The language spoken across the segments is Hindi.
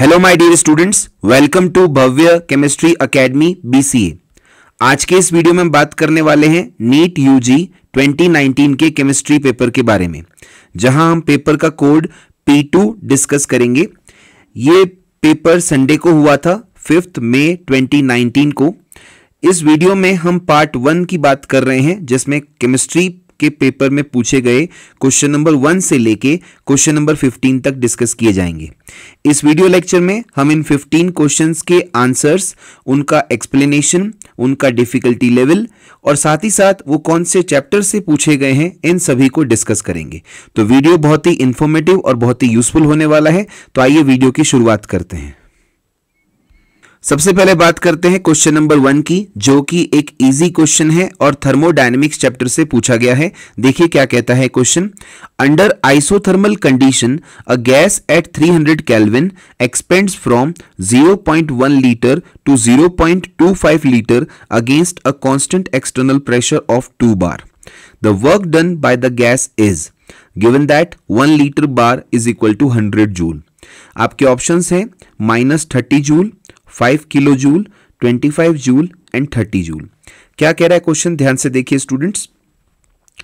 Hello my dear students, welcome to Bhavya chemistry academy BCA। आज के इस वीडियो में हम बात करने वाले हैं नीट यूजी 2019 के केमिस्ट्री पेपर के बारे में, जहां हम पेपर का कोड P2 डिस्कस करेंगे। ये पेपर संडे को हुआ था 5 मई 2019 को। इस वीडियो में हम पार्ट 1 की बात कर रहे हैं, जिसमें केमिस्ट्री के पेपर में पूछे गए क्वेश्चन नंबर 1 से लेके क्वेश्चन नंबर 15 तक डिस्कस किए जाएंगे। इस वीडियो लेक्चर में हम इन 15 क्वेश्चंस के आंसर्स, उनका एक्सप्लेनेशन, उनका डिफिकल्टी लेवल और साथ ही साथ वो कौन से चैप्टर से पूछे गए हैं, इन सभी को डिस्कस करेंगे। तो वीडियो बहुत ही इंफॉर्मेटिव और बहुत ही यूजफुल होने वाला है। तो आइए वीडियो की शुरुआत करते हैं। सबसे पहले बात करते हैं क्वेश्चन नंबर 1 की, जो कि एक इजी क्वेश्चन है और थर्मोडायनेमिक्स चैप्टर से पूछा गया है। देखिए क्या कहता है question. Under isothermal condition a gas at 300 kelvin expands from 0.1 litre to 0.25 litre against a constant external pressure of 2 bar. The work done by the gas is given that 1 litre bar is equal to 100 joule. आपके ऑप्शंस हैं -30 joule, 5 kilo joule, 25 joule and 30 joule. क्या कह रहा है क्वेश्चन, ध्यान से देखिए स्टूडेंट्स,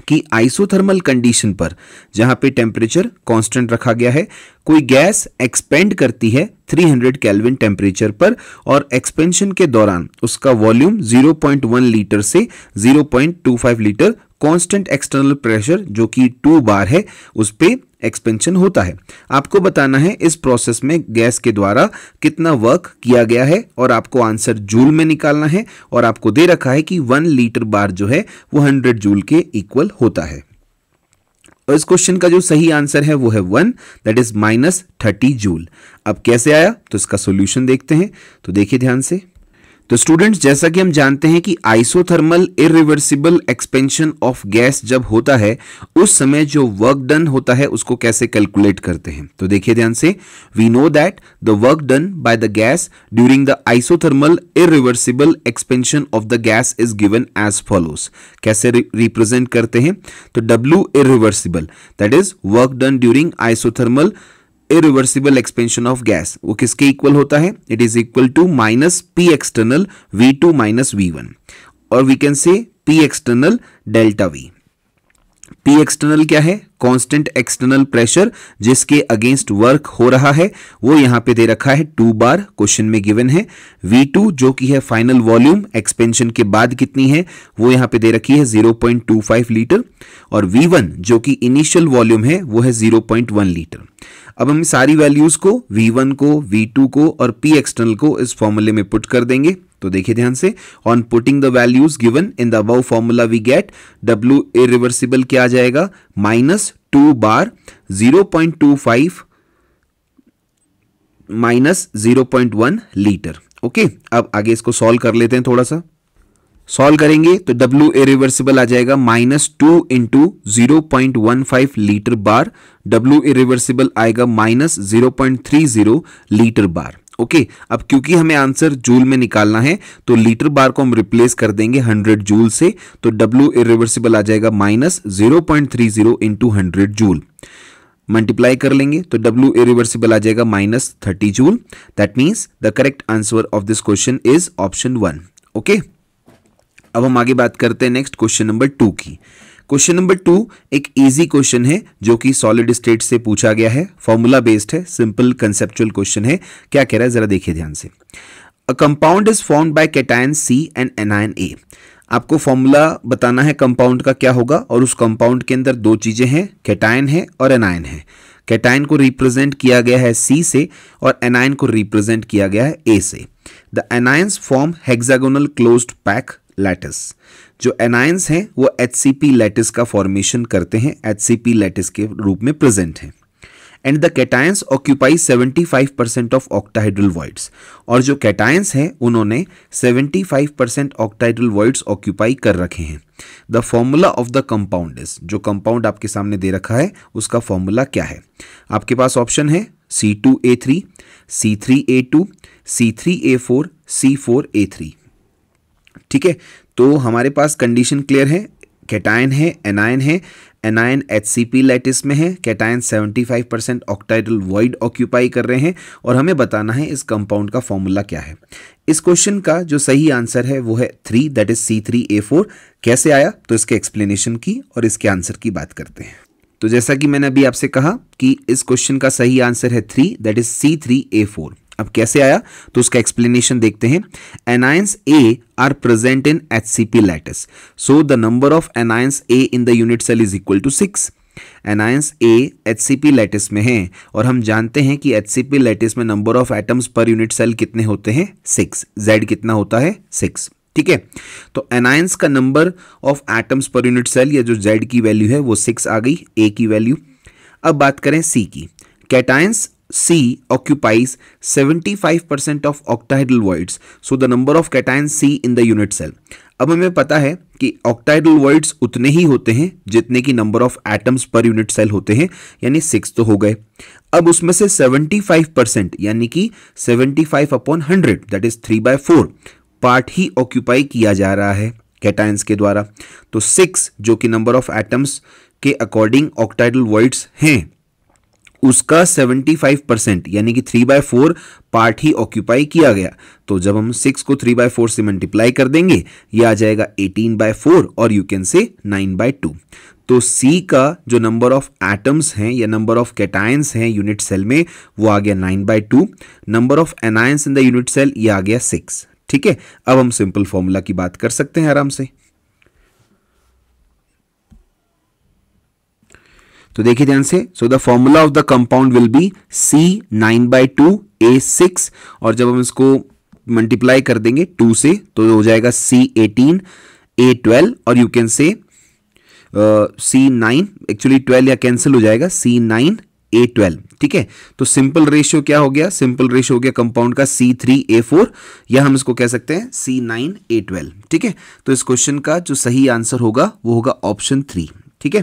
कि आइसोथर्मल कंडीशन पर जहां पे टेम्परेचर कांस्टेंट रखा गया है, कोई गैस एक्सपेंड करती है 300 केल्विन टेम्परेचर पर और एक्सपेंशन के दौरान उसका वॉल्यूम 0.1 लीटर से 0.25 लीटर कांस्टेंट एक्सटर्नल प्रेशर जो कि 2 बार है उस पे एक्सपेंशन होता है। आपको बताना है इस प्रोसेस में गैस के द्वारा कितना वर्क किया गया है और आपको आंसर जूल में निकालना है। और आपको दे रखा है कि 1 लीटर बार जो है वो 100 जूल के इक्वल होता है। और इस क्वेश्चन का जो सही आंसर है वो है 1, दैट इज -30 जूल। अब कैसे आया, तो इसका सॉल्यूशन देखते हैं। तो देखिए ध्यान से। तो स्टूडेंट्स, जैसा कि हम जानते हैं कि isothermal irreversible expansion of gas जब होता है, उस समय जो वर्क डन होता है उसको कैसे कैलकुलेट करते हैं। तो देखिए ध्यान से। We know that the work done by the gas during the isothermal irreversible expansion of the gas is given as follows. कैसे रिप्रेजेंट करते हैं, तो W irreversible, that is work done during isothermal irreversible expansion of gas, वो किसके इक्वल होता है, it is equal to -P external V2 - V1, और we can say P external delta V। P external क्या है, कांस्टेंट एक्सटर्नल प्रेशर जिसके अगेंस्ट वर्क हो रहा है, वो यहां पे दे रखा है 2 बार, क्वेश्चन में गिवन है। V2 जो कि है फाइनल वॉल्यूम एक्सपेंशन के बाद कितनी है, वो यहां पे दे रखी है 0.25 लीटर, और V1 जो कि इनिशियल वॉल्यूम है वो है 0.1 लीटर। अब हम सारी वैल्यूज को, V1 को, V2 को और P एक्सटर्नल को इस फॉर्मूले में पुट कर देंगे। तो देखिए ध्यान से। On putting the values given in the above formula we get W irreversible क्या आ जाएगा, -2 बार 0.25 -0.1 लीटर। ओके, अब आगे इसको सॉल्व कर लेते हैं। थोड़ा सा सॉल्व करेंगे तो W इरिवर्सिबल आ जाएगा -2 इंटू 0.15 लीटर बार। W इरिवर्सिबल आएगा -0.30 लीटर बार। ओके, अब क्योंकि हमें आंसर जूल में निकालना है तो लीटर बार को हम रिप्लेस कर देंगे 100 जूल से। तो W इरिवर्सिबल आ जाएगा -0.30 इंटू 100 जूल। मल्टीप्लाई कर लेंगे तो W इरिवर्सिबल आ जाएगा -30 joule. That means the correct answer of this question is option 1। Okay, अब हम आगे बात करते हैं नेक्स्ट क्वेश्चन नंबर 2 की। क्वेश्चन नंबर 2 एक इजी क्वेश्चन है जो कि सॉलिड स्टेट से पूछा गया है, फॉर्मूला बेस्ड है, सिंपल कंसेप्चुअल क्वेश्चन है। क्या कह रहा है जरा देखिए ध्यान से। A compound is formed by cation C and anion A। आपको फॉर्मूला बताना है कंपाउंड का क्या होगा, और उस कंपाउंड के अंदर 2 चीजें हैं, कैटायन है और एनायन है। कैटायन को रिप्रेजेंट किया गया है C से और एनायन को रिप्रेजेंट किया गया है A से। The anions form hexagonal closed pack lattice. जो एनायंस हैं वो HCP लैटिस का फॉर्मेशन करते हैं, HCP लैटिस के रूप में प्रेजेंट हैं। And the cations occupy 75% of octahedral voids. और जो कैटायंस हैं उन्होंने 75% ऑक्टाहेड्रल वॉइड्स ऑक्यूपाई कर रखे हैं। The formula of the compound is, जो कंपाउंड आपके सामने दे रखा है उसका फॉर्मूला क्या है। आपके पास ऑप्शन है C2A3, C3A2, C3A4, C4A3। ठीक है, तो हमारे पास कंडीशन क्लियर है, कैटायन है, एनायन है एनायन HCP लैटिस में है, कैटायन 75% ऑक्टाइडल वॉइड ऑक्यूपाई कर रहे हैं और हमें बताना है इस कंपाउंड का फॉर्मूला क्या है। इस क्वेश्चन का जो सही आंसर है वो है 3, दैट इज C3A4। कैसे आया तो इसके एक्सप्लेनेशन की और इसके आंसर की बात करते हैं। तो जैसा कि मैंने अभी आपसे कहा कि इस क्वेश्चन का सही आंसर है 3, दैट इज C3A4। अब कैसे आया तो उसका एक्सप्लेनेशन देखते हैं। Anions A are present in HCP lattice, so the number of anions A in the unit cell is equal to 6। Anions A HCP lattice में है और हम जानते हैं कि HCP लैटिस में number of atoms per unit cell कितने होते हैं, 6। Z कितना होता है, 6। ठीक है, तो एनायंस का number of atoms per unit cell या जो Z की वैल्यू है वो 6 आ गई, A की वैल्यू। अब बात करें C की। Cations C occupies 75% of octahedral voids, so the number of cations C in the unit cell। अब हमें पता है कि octahedral voids उतने ही होते हैं जितने की number of atoms per unit cell होते हैं, यानी 6 तो हो गए। अब उसमें से 75% यानी कि 75/100 that is 3/4 part he occupy किया जा रहा है कैटायंस के द्वारा। तो 6 जो कि नंबर ऑफ एटम्स के अकॉर्डिंग ऑक्टाइडल वॉइड्स हैं उसका 75% यानी कि 3/4 पार्ट ही ऑक्यूपाई किया गया। तो जब हम 6 को 3/4 से मल्टीप्लाई कर देंगे ये आ जाएगा 18/4 और यू कैन से 9/2। तो C का जो नंबर ऑफ एटम्स हैं या नंबर ऑफ कैटायंस हैं यूनिट सेल में वो आ गया 9/2। Number of anions in the unit cell ये आ गया 6। ठीक है, अब हम सिंपल फॉर्मूला की बात कर सकते हैं आराम से। तो देखिए ध्यान से, so the formula of the compound will be C 9/2 A 6 और जब हम इसको मल्टीप्लाई कर देंगे 2 से तो हो जाएगा C 18 A 12 और you can say C 9, actually 12 या कैंसिल हो जाएगा, C 9 A 12। ठीक है, तो सिंपल रेशियो क्या हो गया, सिंपल रेशियो हो गया कंपाउंड का C3A4 या हम इसको कह सकते हैं C9 A 12। ठीक है, तो इस क्वेश्चन का जो सही आंसर होगा वो होगा ऑप्शन 3। ठीक है,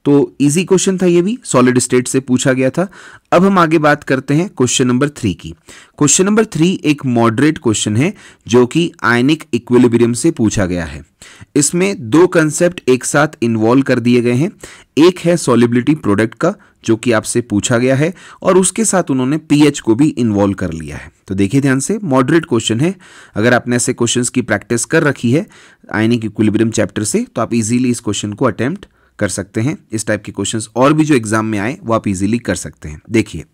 तो इजी क्वेश्चन था, ये भी सॉलिड स्टेट से पूछा गया था। अब हम आगे बात करते हैं क्वेश्चन नंबर 3 की। क्वेश्चन नंबर 3 एक मॉडरेट क्वेश्चन है जो कि आयनिक इक्विलिब्रियम से पूछा गया है। इसमें दो कंसेप्ट एक साथ इन्वॉल्व कर दिए गए हैं। एक है सॉलिबिलिटी प्रोडक्ट का जो कि आपसे पूछा गया है और उसके साथ उन्होंने पीएच को भी इन्वॉल्व कर लिया है। तो देखिए ध्यान से, मॉडरेट क्वेश्चन है। अगर आपने ऐसे क्वेश्चंस की प्रैक्टिस कर रखी है आयनिक इक्विलिब्रियम चैप्टर से तो आप इजीली इस क्वेश्चन को अटेम्प्ट कर सकते हैं। इस टाइप के क्वेश्चंस और भी जो एग्जाम में आए वो आप इजीली कर सकते हैं। देखिए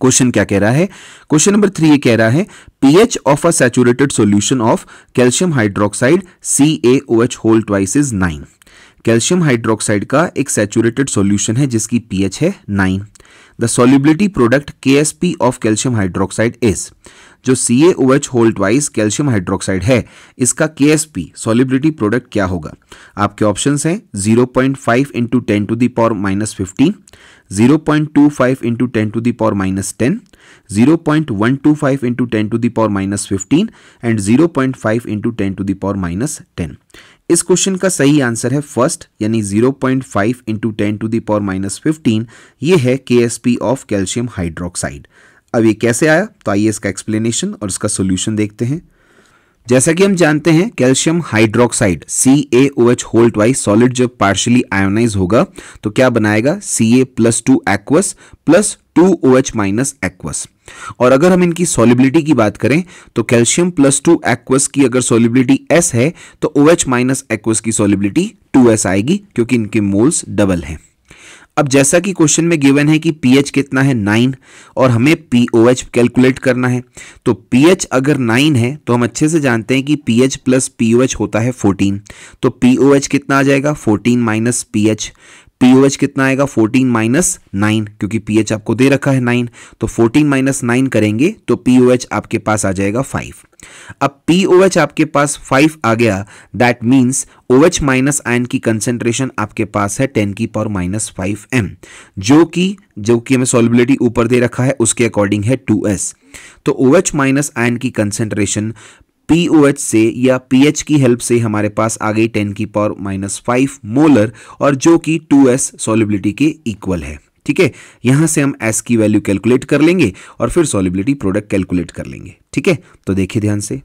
क्वेश्चन क्या कह रहा है, क्वेश्चन नंबर 3 ये कह रहा है pH of a saturated solution of calcium hydroxide CaOH whole twice is 9। Calcium hydroxide का एक सैचुरेटेड सॉल्यूशन है जिसकी pH है 9। The solubility product KSP of calcium hydroxide is, जो CaOH whole twice calcium hydroxide है इसका KSP सॉल्युबिलिटी प्रोडक्ट क्या होगा। आपके ऑप्शंस हैं 0.5 into 10 to the power -15, 0.25 into 10 to the power -10, 0.125 into 10 to the power -15 and 0.5 into 10 to the power -10। इस क्वेश्चन का सही आंसर है फर्स्ट यानी 0.5 इंटू 10 टू द पावर -15। ये है KSP ऑफ कैल्शियम हाइड्रोक्साइड। अब ये कैसे आया तो आइए इसका एक्सप्लेनेशन और इसका सॉल्यूशन देखते हैं। जैसा कि हम जानते हैं calcium hydroxide CaOH whole twice solid जब पार्शियली आयोनाइज होगा तो क्या बनाएगा, Ca+2 aqueous plus 2OH- aqueous. और अगर हम इनकी सॉलिबिलिटी की बात करें तो कैल्शियम +2 एक्वस की अगर सॉलिबिलिटी S है तो OH- एक्वस की सॉलिबिलिटी 2S आएगी क्योंकि इनके मोल्स डबल हैं। अब जैसा कि क्वेश्चन में गिवन है कि pH कितना है 9 और हमें pOH कैलकुलेट करना है, तो pH अगर 9 है तो हम अच्छे से जानते हैं कि pH प्लस pOH होता है 14। तो pOH कितना आ जाएगा 14 माइनस pH, pOH कितना आएगा 14 माइनस 9 क्योंकि pH आपको दे रखा है 9, तो 14 माइनस 9 करेंगे तो pOH आपके पास आ जाएगा 5। अब pOH आपके पास 5 आ गया, that means OH minus ion की कंसेंट्रेशन आपके पास है 10 की पावर -5 m, जो कि हमें सॉल्युबिलिटी ऊपर दे रखा है उसके अकॉर्डिंग है 2S। तो OH माइनस आयन की कंसेंट्रेशन pOH से या pH की हेल्प से हमारे पास आ गई 10 की पावर -5 मोलर और जो कि 2S सॉल्युबिलिटी के इक्वल है। ठीक है, यहां से हम S की वैल्यू कैलकुलेट कर लेंगे और फिर सॉल्युबिलिटी प्रोडक्ट कैलकुलेट कर लेंगे। ठीक है, तो देखिए ध्यान से,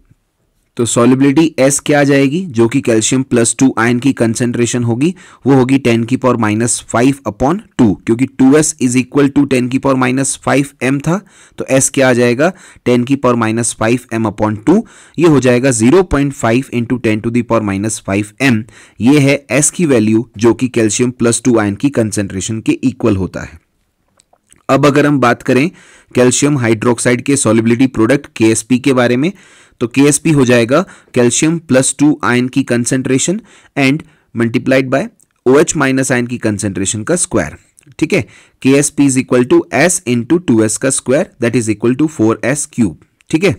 तो सॉल्युबिलिटी S क्या आ जाएगी, जो कि कैल्शियम +2 आयन की कंसेंट्रेशन होगी, वो होगी 10⁻⁵/2, क्योंकि 2s is equal to 10⁻⁵m था, तो S क्या आ जाएगा 10⁻⁵m/2, ये हो जाएगा 0.5 इंटू 10⁻⁵m। ये है S की वैल्यू, जो कि कैल्शियम +2 आयन की कंसेंट्रेशन के इक्वल होता है। अब अगर हम बात करें कैल्शियम हाइड्रोक्साइड के सॉल्युबिलिटी प्रोडक्ट KSP के बारे में, तो KSP हो जाएगा कैल्शियम +2 आयन की concentration and multiplied by OH minus ion की कंसेंट्रेशन का स्क्वायर। ठीक है, KSP is equal to S into 2S का square, that is equal to 4S cube. ठीक है,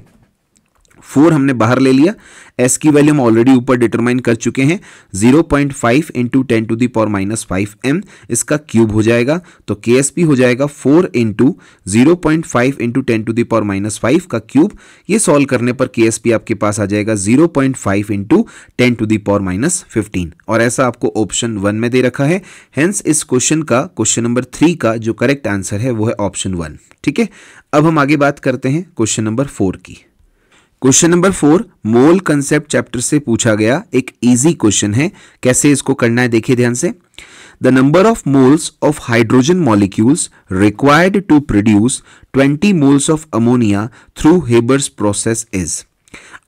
4 हमने बाहर ले लिया, S की वैल्यू हम ऑलरेडी ऊपर डिटरमाइन कर चुके हैं, 0.5 इंटू 10⁻⁵m इसका क्यूब हो जाएगा, तो KSP हो जाएगा 4 इंटू 0.5 इंटू 10⁻⁵ का क्यूब। ये सॉल्व करने पर KSP आपके पास आ जाएगा 0.5 इंटू 10⁻⁻15, और ऐसा आपको ऑप्शन 1 में दे रखा है। हेंस इस क्वेश्चन का, क्वेश्चन नंबर 3 का जो करेक्ट आंसर है वो है ऑप्शन 1। ठीक है, अब हम आगे बात करते हैं क्वेश्चन नंबर 4 की। क्वेश्चन नंबर 4 मोल कंसेप्ट चैप्टर से पूछा गया एक इजी क्वेश्चन है। कैसे इसको करना है देखिए ध्यान से। The number of moles of hydrogen molecules required to produce 20 moles of ammonia through Haber's process is.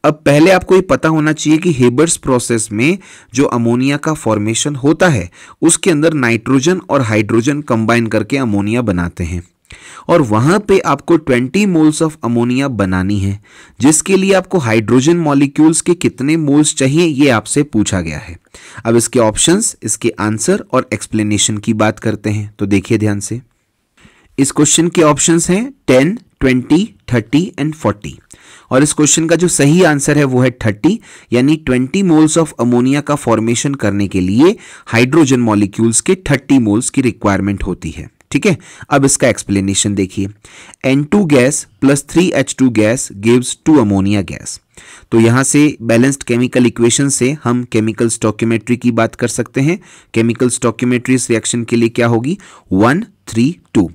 अब पहले आपको ये पता होना चाहिए कि हेबर्स प्रोसेस में जो अमोनिया का फॉर्मेशन होता है उसके अंदर नाइट्रोजन और हाइड्रोजन कंबाइन करके अमोनिया बनाते हैं, और वहां पे आपको 20 मोल्स ऑफ अमोनिया बनानी है, जिसके लिए आपको हाइड्रोजन मॉलिक्यूल्स के कितने मोल्स चाहिए ये आपसे पूछा गया है। अब इसके ऑप्शंस, इसके आंसर और एक्सप्लेनेशन की बात करते हैं, तो देखिए ध्यान से। इस क्वेश्चन के ऑप्शंस हैं 10, 20, 30 एंड 40, और इस क्वेश्चन का जो सही आंसर है वो है 30, यानी 20 मोल्स ऑफ अमोनिया का फॉर्मेशन करने के लिए हाइड्रोजन मॉलिक्यूल्स के 30 मोल्स की रिक्वायरमेंट होती है। ठीक है, अब इसका एक्सप्लेनेशन देखिए। N2 gas plus 3H2 gas gives 2 ammonia gas. तो यहां से बैलेंस्ड केमिकल इक्वेशन से हम केमिकल स्टोइकियोमेट्री की बात कर सकते हैं। केमिकल स्टोइकियोमेट्री इस रिएक्शन के लिए क्या होगी, 1, 3, 2।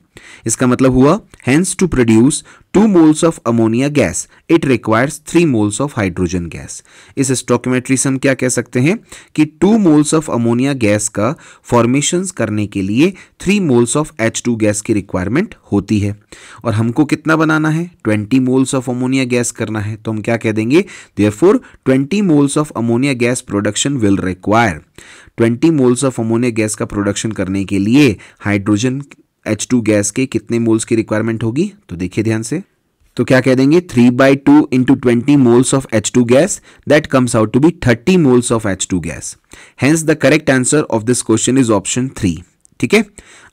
इसका मतलब हुआ hence to produce 2 moles of ammonia gas it requires 3 moles of hydrogen gas. इस स्टोइकियोमेट्री से हम क्या कह सकते हैं कि 2 मोल्स ऑफ अमोनिया गैस का फॉर्मेशंस करने के लिए 3 मोल्स ऑफ H2 गैस की रिक्वायरमेंट होती है, और हमको कितना बनाना है, 20 मोल्स ऑफ अमोनिया गैस करना है। तो हम क्या कह देंगे, therefore 20 moles of ammonia gas production will require. 20 moles of ammonia gas का प्रोडक्शन करने के लिए हाइड्रोजन H2 गैस के कितने मोल्स की रिक्वायरमेंट होगी, तो देखिए ध्यान से। तो क्या कह देंगे, 3/2 into 20 moles of H2 gas, that comes out to be 30 moles of H2 gas. Hence the correct answer of this question is option 3। ठीक है,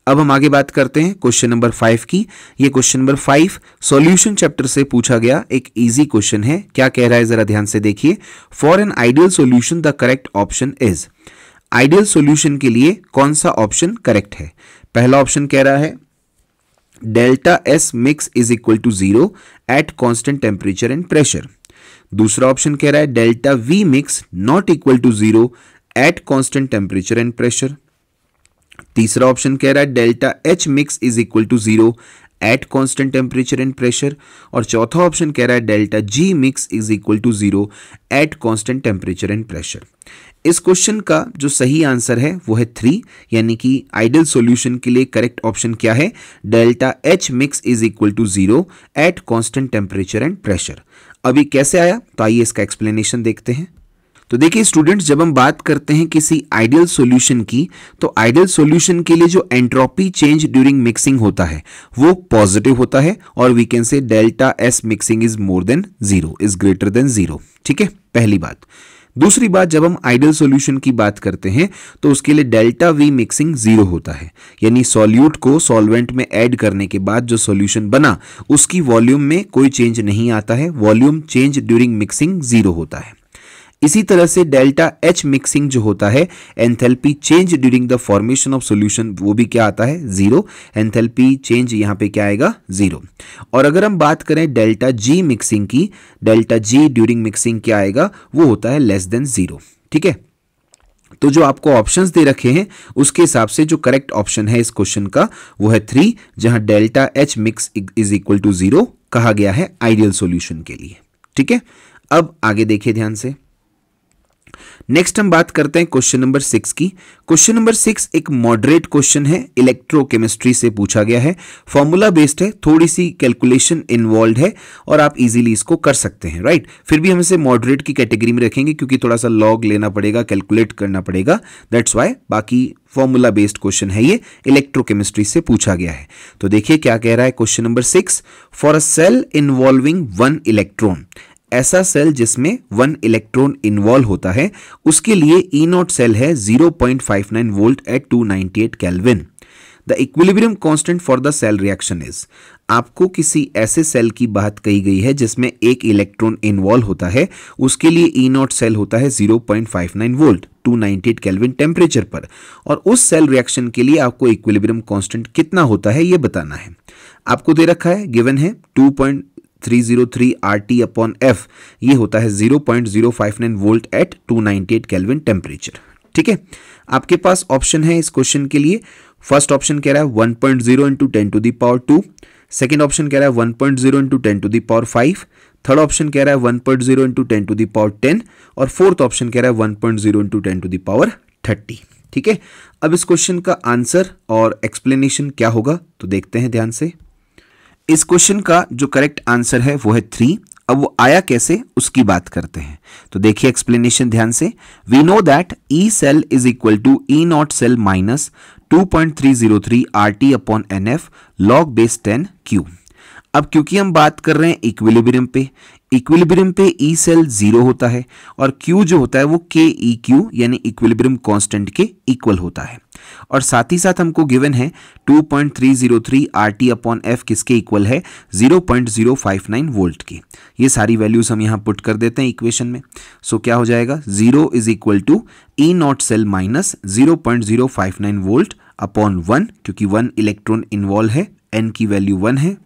अब हम आगे बात करते हैं क्वेश्चन नंबर 5 की। ये क्वेश्चन नंबर 5 सॉल्यूशन चैप्टर से पूछा गया एक इजी क्वेश्चन है। क्या कह रहा है जरा ध्यान से देखिए। For an ideal solution the correct option is. Ideal solution के लिए कौन सा ऑप्शन करेक्ट है। पहला ऑप्शन कह रहा है delta S mix is equal to 0 at constant temperature and pressure. दूसरा ऑप्शन कह रहा है delta V mix not equal to 0 at constant temperature and pressure. तीसरा ऑप्शन कह रहा है delta H mix is equal to 0 at constant temperature and pressure. और चौथा ऑप्शन कह रहा है delta G mix is equal to 0 at constant temperature and pressure. इस क्वेश्चन का जो सही आंसर है वो है 3, यानी कि आइडियल सॉल्यूशन के लिए करेक्ट ऑप्शन क्या है, delta H mix is equal to 0 at constant temperature and pressure. अभी कैसे आया, तो आइए इसका एक्सप्लेनेशन देखते हैं। तो देखिए स्टूडेंट्स, जब हम बात करते हैं किसी आइडियल सॉल्यूशन की, तो आइडियल सॉल्यूशन के लिए जो एंट्रोपी चेंज ड्यूरिंग मिक्सिंग होता है वो पॉजिटिव होता है, और we can say delta S mixing is more than 0, is greater than 0। ठीक है, पहली बात। दूसरी बात, जब हम आइडियल सॉल्यूशन की बात करते हैं तो उसके लिए डेल्टा वी मिक्सिंग 0 होता है, यानी सॉल्यूट को सॉल्वेंट में ऐड करने के बाद जो सॉल्यूशन बना उसकी वॉल्यूम में कोई चेंज नहीं आता है, वॉल्यूम चेंज ड्यूरिंग मिक्सिंग 0 होता है। इसी तरह से डेल्टा एच मिक्सिंग जो होता है, enthalpy change during the formation of solution, वो भी क्या आता है, 0। एंथैल्पी चेंज यहाँ पे क्या आएगा, 0। और अगर हम बात करें डेल्टा जी मिक्सिंग की, डेल्टा जी ड्यूरिंग मिक्सिंग क्या आएगा, वो होता है लेस देन 0। ठीक है, तो जो आपको ऑप्शंस दे रखे हैं उसके हिसाब से जो करेक्ट ऑप्शन है इस क्वेश्चन का वो है 3, जहां delta H mix is equal to 0 कहा गया है आइडियल सॉल्यूशन के लिए। ठीक है, अब आगे देखिए ध्यान से। नेक्स्ट हम बात करते हैं क्वेश्चन नंबर 6 की। क्वेश्चन नंबर 6 एक मॉडरेट क्वेश्चन है, इलेक्ट्रोकेमिस्ट्री से पूछा गया है, फॉर्मूला बेस्ड है, थोड़ी सी कैलकुलेशन इन्वॉल्व है और आप इजीली इसको कर सकते हैं, राइट। फिर भी हम इसे मॉडरेट की कैटेगरी में रखेंगे क्योंकि थोड़ा सा लॉग लेना पड़ेगा, कैलकुलेट करना पड़ेगा, दैट्स वाई। बाकी फॉर्मूला बेस्ड क्वेश्चन है, ये इलेक्ट्रोकेमिस्ट्री से पूछा गया है। तो देखिए क्या कह रहा है question number 6, for a cell involving 1 electron, ऐसा सेल जिसमें 1 इलेक्ट्रॉन इन्वॉल्व होता है, उसके लिए ई नॉट सेल है 0.59 volt at 298 kelvin. The equilibrium constant for the cell reaction is, आपको किसी ऐसे सेल की बात कही गई है जिसमें 1 इलेक्ट्रॉन इन्वॉल्व होता है, उसके लिए ई नॉट सेल होता है 0.59 वोल्ट 298 केल्विन टेम्परेचर पर, और उस सेल रिएक्शन के लिए आपको इक्विलिब्रियम कांस्टेंट कितना होता है ये बताना है। आपको दे रखा है, गिवन है 2.303 RT अपॉन F, ये होता है 0.059 वोल्ट एट 298 केल्विन टेम्परेचर। ठीक है, आपके पास ऑप्शन है इस क्वेश्चन के लिए। फर्स्ट ऑप्शन कह रहा है 1.0 into 10 to the power 2, second option कह रहा है 1.0 into 10 to the power 5, third option कह रहा है 1.0 इंटू 10 टू द पावर 10 और फोर्थ ऑप्शन कह रहा है 1.0 इंटू 10 टू द पावर 30। ठीक है, अब इस क्वेश्चन का आंसर और एक्सप्लेनेशन क्या होगा तो देखते हैं ध्यान से। इस क्वेश्चन का जो करेक्ट आंसर है वो है 3। अब वो आया कैसे उसकी बात करते हैं, तो देखिए एक्सप्लेनेशन ध्यान से। We know that E cell is equal to E not cell minus 2.303 RT upon NF log base 10 Q। अब क्योंकि हम बात कर रहे हैं इक्विलिब्रियम पे ई सेल 0 होता है और Q जो होता है वो KEQ यानी इक्विलिब्रियम कांस्टेंट के इक्वल होता है, और साथ ही साथ हमको गिवन है 2.303 RT अपॉन F किसके इक्वल है 0.059 वोल्ट की। ये सारी वैल्यूज हम यहाँ पुट कर देते हैं इक्वेशन में। सो क्या हो जाएगा, 0 is equal to E not cell minus 0.059 volt upon 1, क्योंकि 1 इलेक्ट्रॉन इन्वॉल्व है, n की वैल्यू 1 है,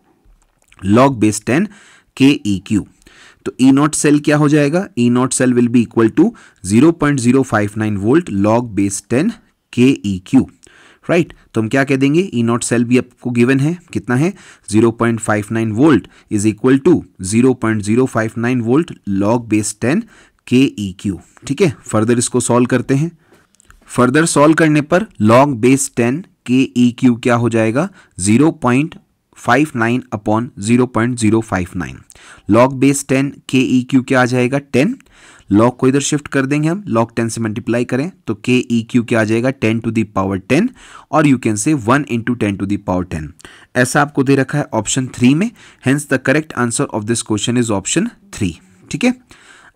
लॉग बेस 10 KEQ। तो ई नॉट सेल क्या हो जाएगा, E not cell will be equal to 0.059 volt log base 10 KEQ, right. तो हम क्या कह देंगे, ई नॉट सेल भी आपको गिवन है, कितना है 0.59 volt is equal to 0.059 volt log base 10 KEQ। ठीक है, फर्दर इसको सॉल्व करते हैं। फर्दर सॉल्व करने पर लॉग बेस 10 KEQ क्या हो जाएगा 0.59 अपॉन 0.059, लॉग बेस 10 KEQ क्या आ जाएगा 10, लॉग को इधर शिफ्ट कर देंगे हम, लॉग 10 से मल्टीप्लाई करें तो KEQ क्या आ जाएगा 10 टू द पावर 10, और you can say 1 into 10 to the power 10। ऐसा आपको दे रखा है ऑप्शन 3 में, hence the correct answer of this question is option 3। ठीक है,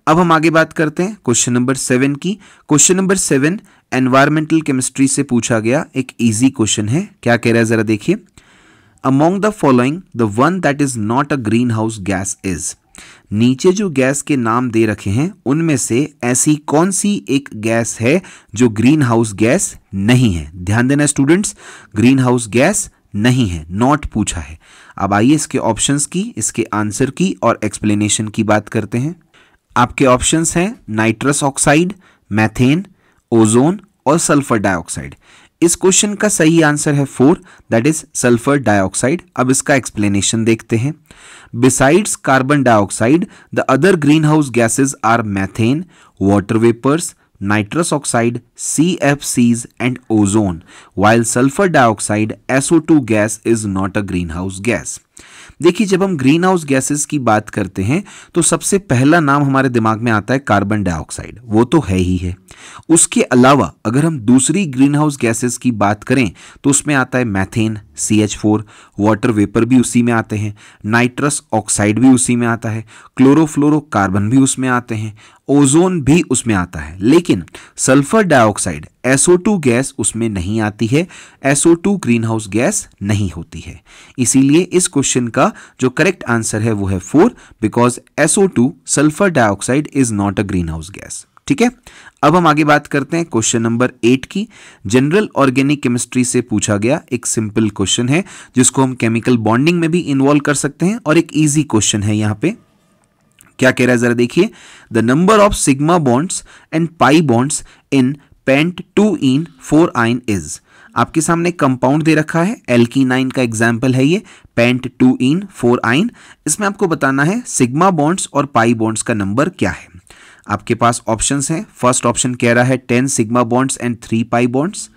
अब हम आगे बात करते हैं क्वेश्चन नंबर 7 की। क्वेश्चन नंबर 7 एनवायरमेंटल केमिस्ट्री से पूछा गया एक इजी क्वेश्चन है। क्या कह रहा है जरा देखिए, among the following the one that is not a green house gas is. नीचे जो गैस के नाम दे रखे हैं उनमें से ऐसी कौन सी एक गैस है जो ग्रीन हाउस गैस नहीं है। ध्यान देना स्टूडेंट्स, ग्रीन हाउस गैस नहीं है, नॉट पूछा है। अब आइए इसके ऑप्शंस की, इसके आंसर की और एक्सप्लेनेशन की बात करते हैं। आपके ऑप्शंस हैं नाइट्रस ऑक्साइड, मैथेन, ओजोन और सल्फर डाइऑक्साइड। इस क्वेश्चन का सही आंसर है 4, दैट इज सल्फर डाइऑक्साइड। अब इसका एक्सप्लेनेशन देखते हैं। Besides carbon dioxide the other green house gases are methane, water vapours, nitrous oxide, CFCs and ozone, while sulfur dioxide SO2 gas is not a greenhouse gas। देखिए, जब हम ग्रीन हाउस गैसेस की बात करते हैं तो सबसे पहला नाम हमारे दिमाग में आता है कार्बन डाइऑक्साइड, वो तो है ही है। उसके अलावा अगर हम दूसरी ग्रीन हाउस गैसेस की बात करें तो उसमें आता है मैथेन CH4, वाटर वेपर भी उसी में आते हैं, नाइट्रस ऑक्साइड भी उसी में आता है, क्लोरोफ्लोरोकार्बन भी उसमें आते हैं, ओजोन भी उसमें आता है, लेकिन सल्फर डाइऑक्साइड SO2 गैस उसमें नहीं आती है। SO2 ग्रीन हाउस गैस नहीं होती है। इसीलिए इस क्वेश्चन का जो करेक्ट आंसर है वो है 4, because SO2 sulphur dioxide is not a green house gas. ठीक है, अब हम आगे बात करते हैं क्वेश्चन नंबर 8 की। जनरल ऑर्गेनिक केमिस्ट्री से पूछा गया एक सिंपल क्वेश्चन है जिसको हम केमिकल बॉन्डिंग में भी इन्वॉल्व कर सकते हैं, और एक इजी क्वेश्चन है। यहाँ पे क्या कह रहा है जरा देखिए, the number of sigma bonds and pi bonds in pent 2ene 4ine is. आपके सामने कंपाउंड दे रखा है, एल्कीनाइन का एग्जाम्पल है ये, पेंट 2इन 4आइन। इसमें आपको बताना है सिग्मा बॉन्ड्स और पाई बॉन्ड्स का नंबर क्या है। आपके पास ऑप्शंस हैं। फर्स्ट ऑप्शन कह रहा है 10 sigma bonds and 3 pi bonds.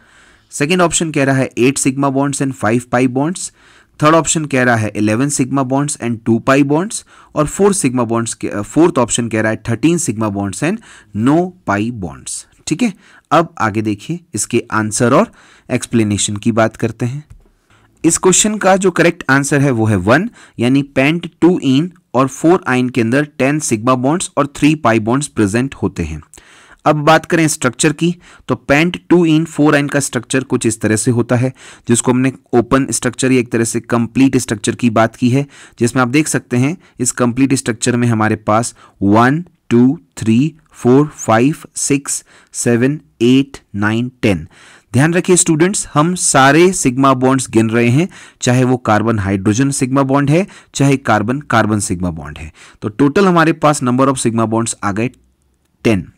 Second option कह रहा है 8 sigma bonds and 5 pi bonds. Third option कह रहा है 11 sigma bonds and 2 pi bonds. और फोर्थ ऑप्शन कह रहा है 13 sigma bonds and no pi bonds. ठीक है, अब आगे देखिए इसके आंसर और एक्सप्लेनेशन की बात करते हैं। इस क्वेश्चन का जो करेक्ट आंसर है वो है 1, यानी पेंट 2इन और 4आइन के अंदर 10 सिग्मा बॉन्ड्स और 3 पाई बॉन्ड्स प्रेजेंट होते हैं। अब बात करें स्ट्रक्चर की, तो पेंट 2इन 4आइन का स्ट्रक्चर कुछ इस तरह से होता है, जिसको हमने ओपन स्ट्रक्चर या एक तरह से कंप्लीट स्ट्रक्चर की बात की है, जिसमें आप देख सकते हैं इस कंप्लीट स्ट्रक्चर में हमारे पास 1 2 3 4 5 6 7 8 9 10। ध्यान रखिए स्टूडेंट्स, हम सारे सिग्मा बॉन्ड्स गिन रहे हैं, चाहे वो कार्बन हाइड्रोजन सिग्मा बॉन्ड है, चाहे कार्बन कार्बन सिग्मा बॉन्ड है। तो टोटल हमारे पास नंबर ऑफ सिग्मा बॉन्ड्स आ गए 10।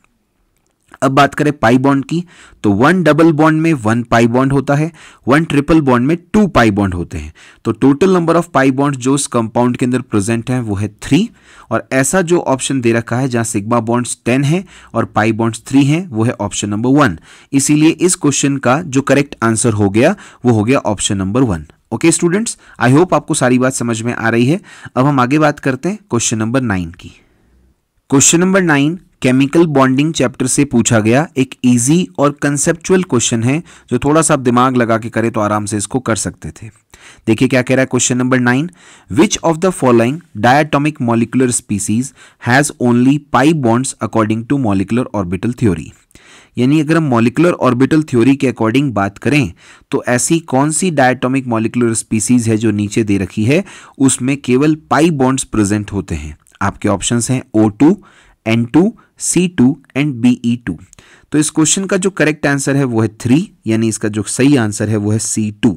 अब बात करें पाई बॉन्ड की, तो 1 डबल बॉन्ड में 1 पाई बॉन्ड होता है, 1 ट्रिपल बॉन्ड में 2 पाई बॉन्ड होते हैं। तो total number of pi bond जो इस कंपाउंड के अंदर प्रेजेंट है वो है 3। और ऐसा जो ऑप्शन दे रखा है जहां सिग्मा बॉन्ड्स 10 है और पाई बॉन्ड्स 3 हैं, वो है ऑप्शन नंबर 1। इसीलिए इस क्वेश्चन का जो करेक्ट आंसर हो गया वो हो गया option number 1। Okay students, I hope आपको सारी बात समझ में आ रही है। अब हम आगे बात करते हैं क्वेश्चन नंबर 9 की। Question number 9 chemical bonding chapter से पूछा गया एक इजी और कंसेप्चुअल क्वेश्चन है, जो थोड़ा सा आप दिमाग लगा के करें तो आराम से इसको कर सकते थे। देखिए क्या कह रहा है question number 9, which of the following diatomic molecular species has only pi bonds according to molecular orbital theory. यानी अगर हम मॉलिक्यूलर ऑर्बिटल थ्योरी के अकॉर्डिंग बात करें तो ऐसी कौन सी डायटोमिक मॉलिक्यूलर स्पीसीज है जो नीचे दे रखी है, उसमें केवल पाई बॉन्ड्स प्रेजेंट होते हैं। आपके ऑप्शंस हैं O2, N2, C2 and Be2। तो इस क्वेश्चन का जो करेक्ट आंसर है वो है 3, यानी इसका जो सही आंसर है वो है C2।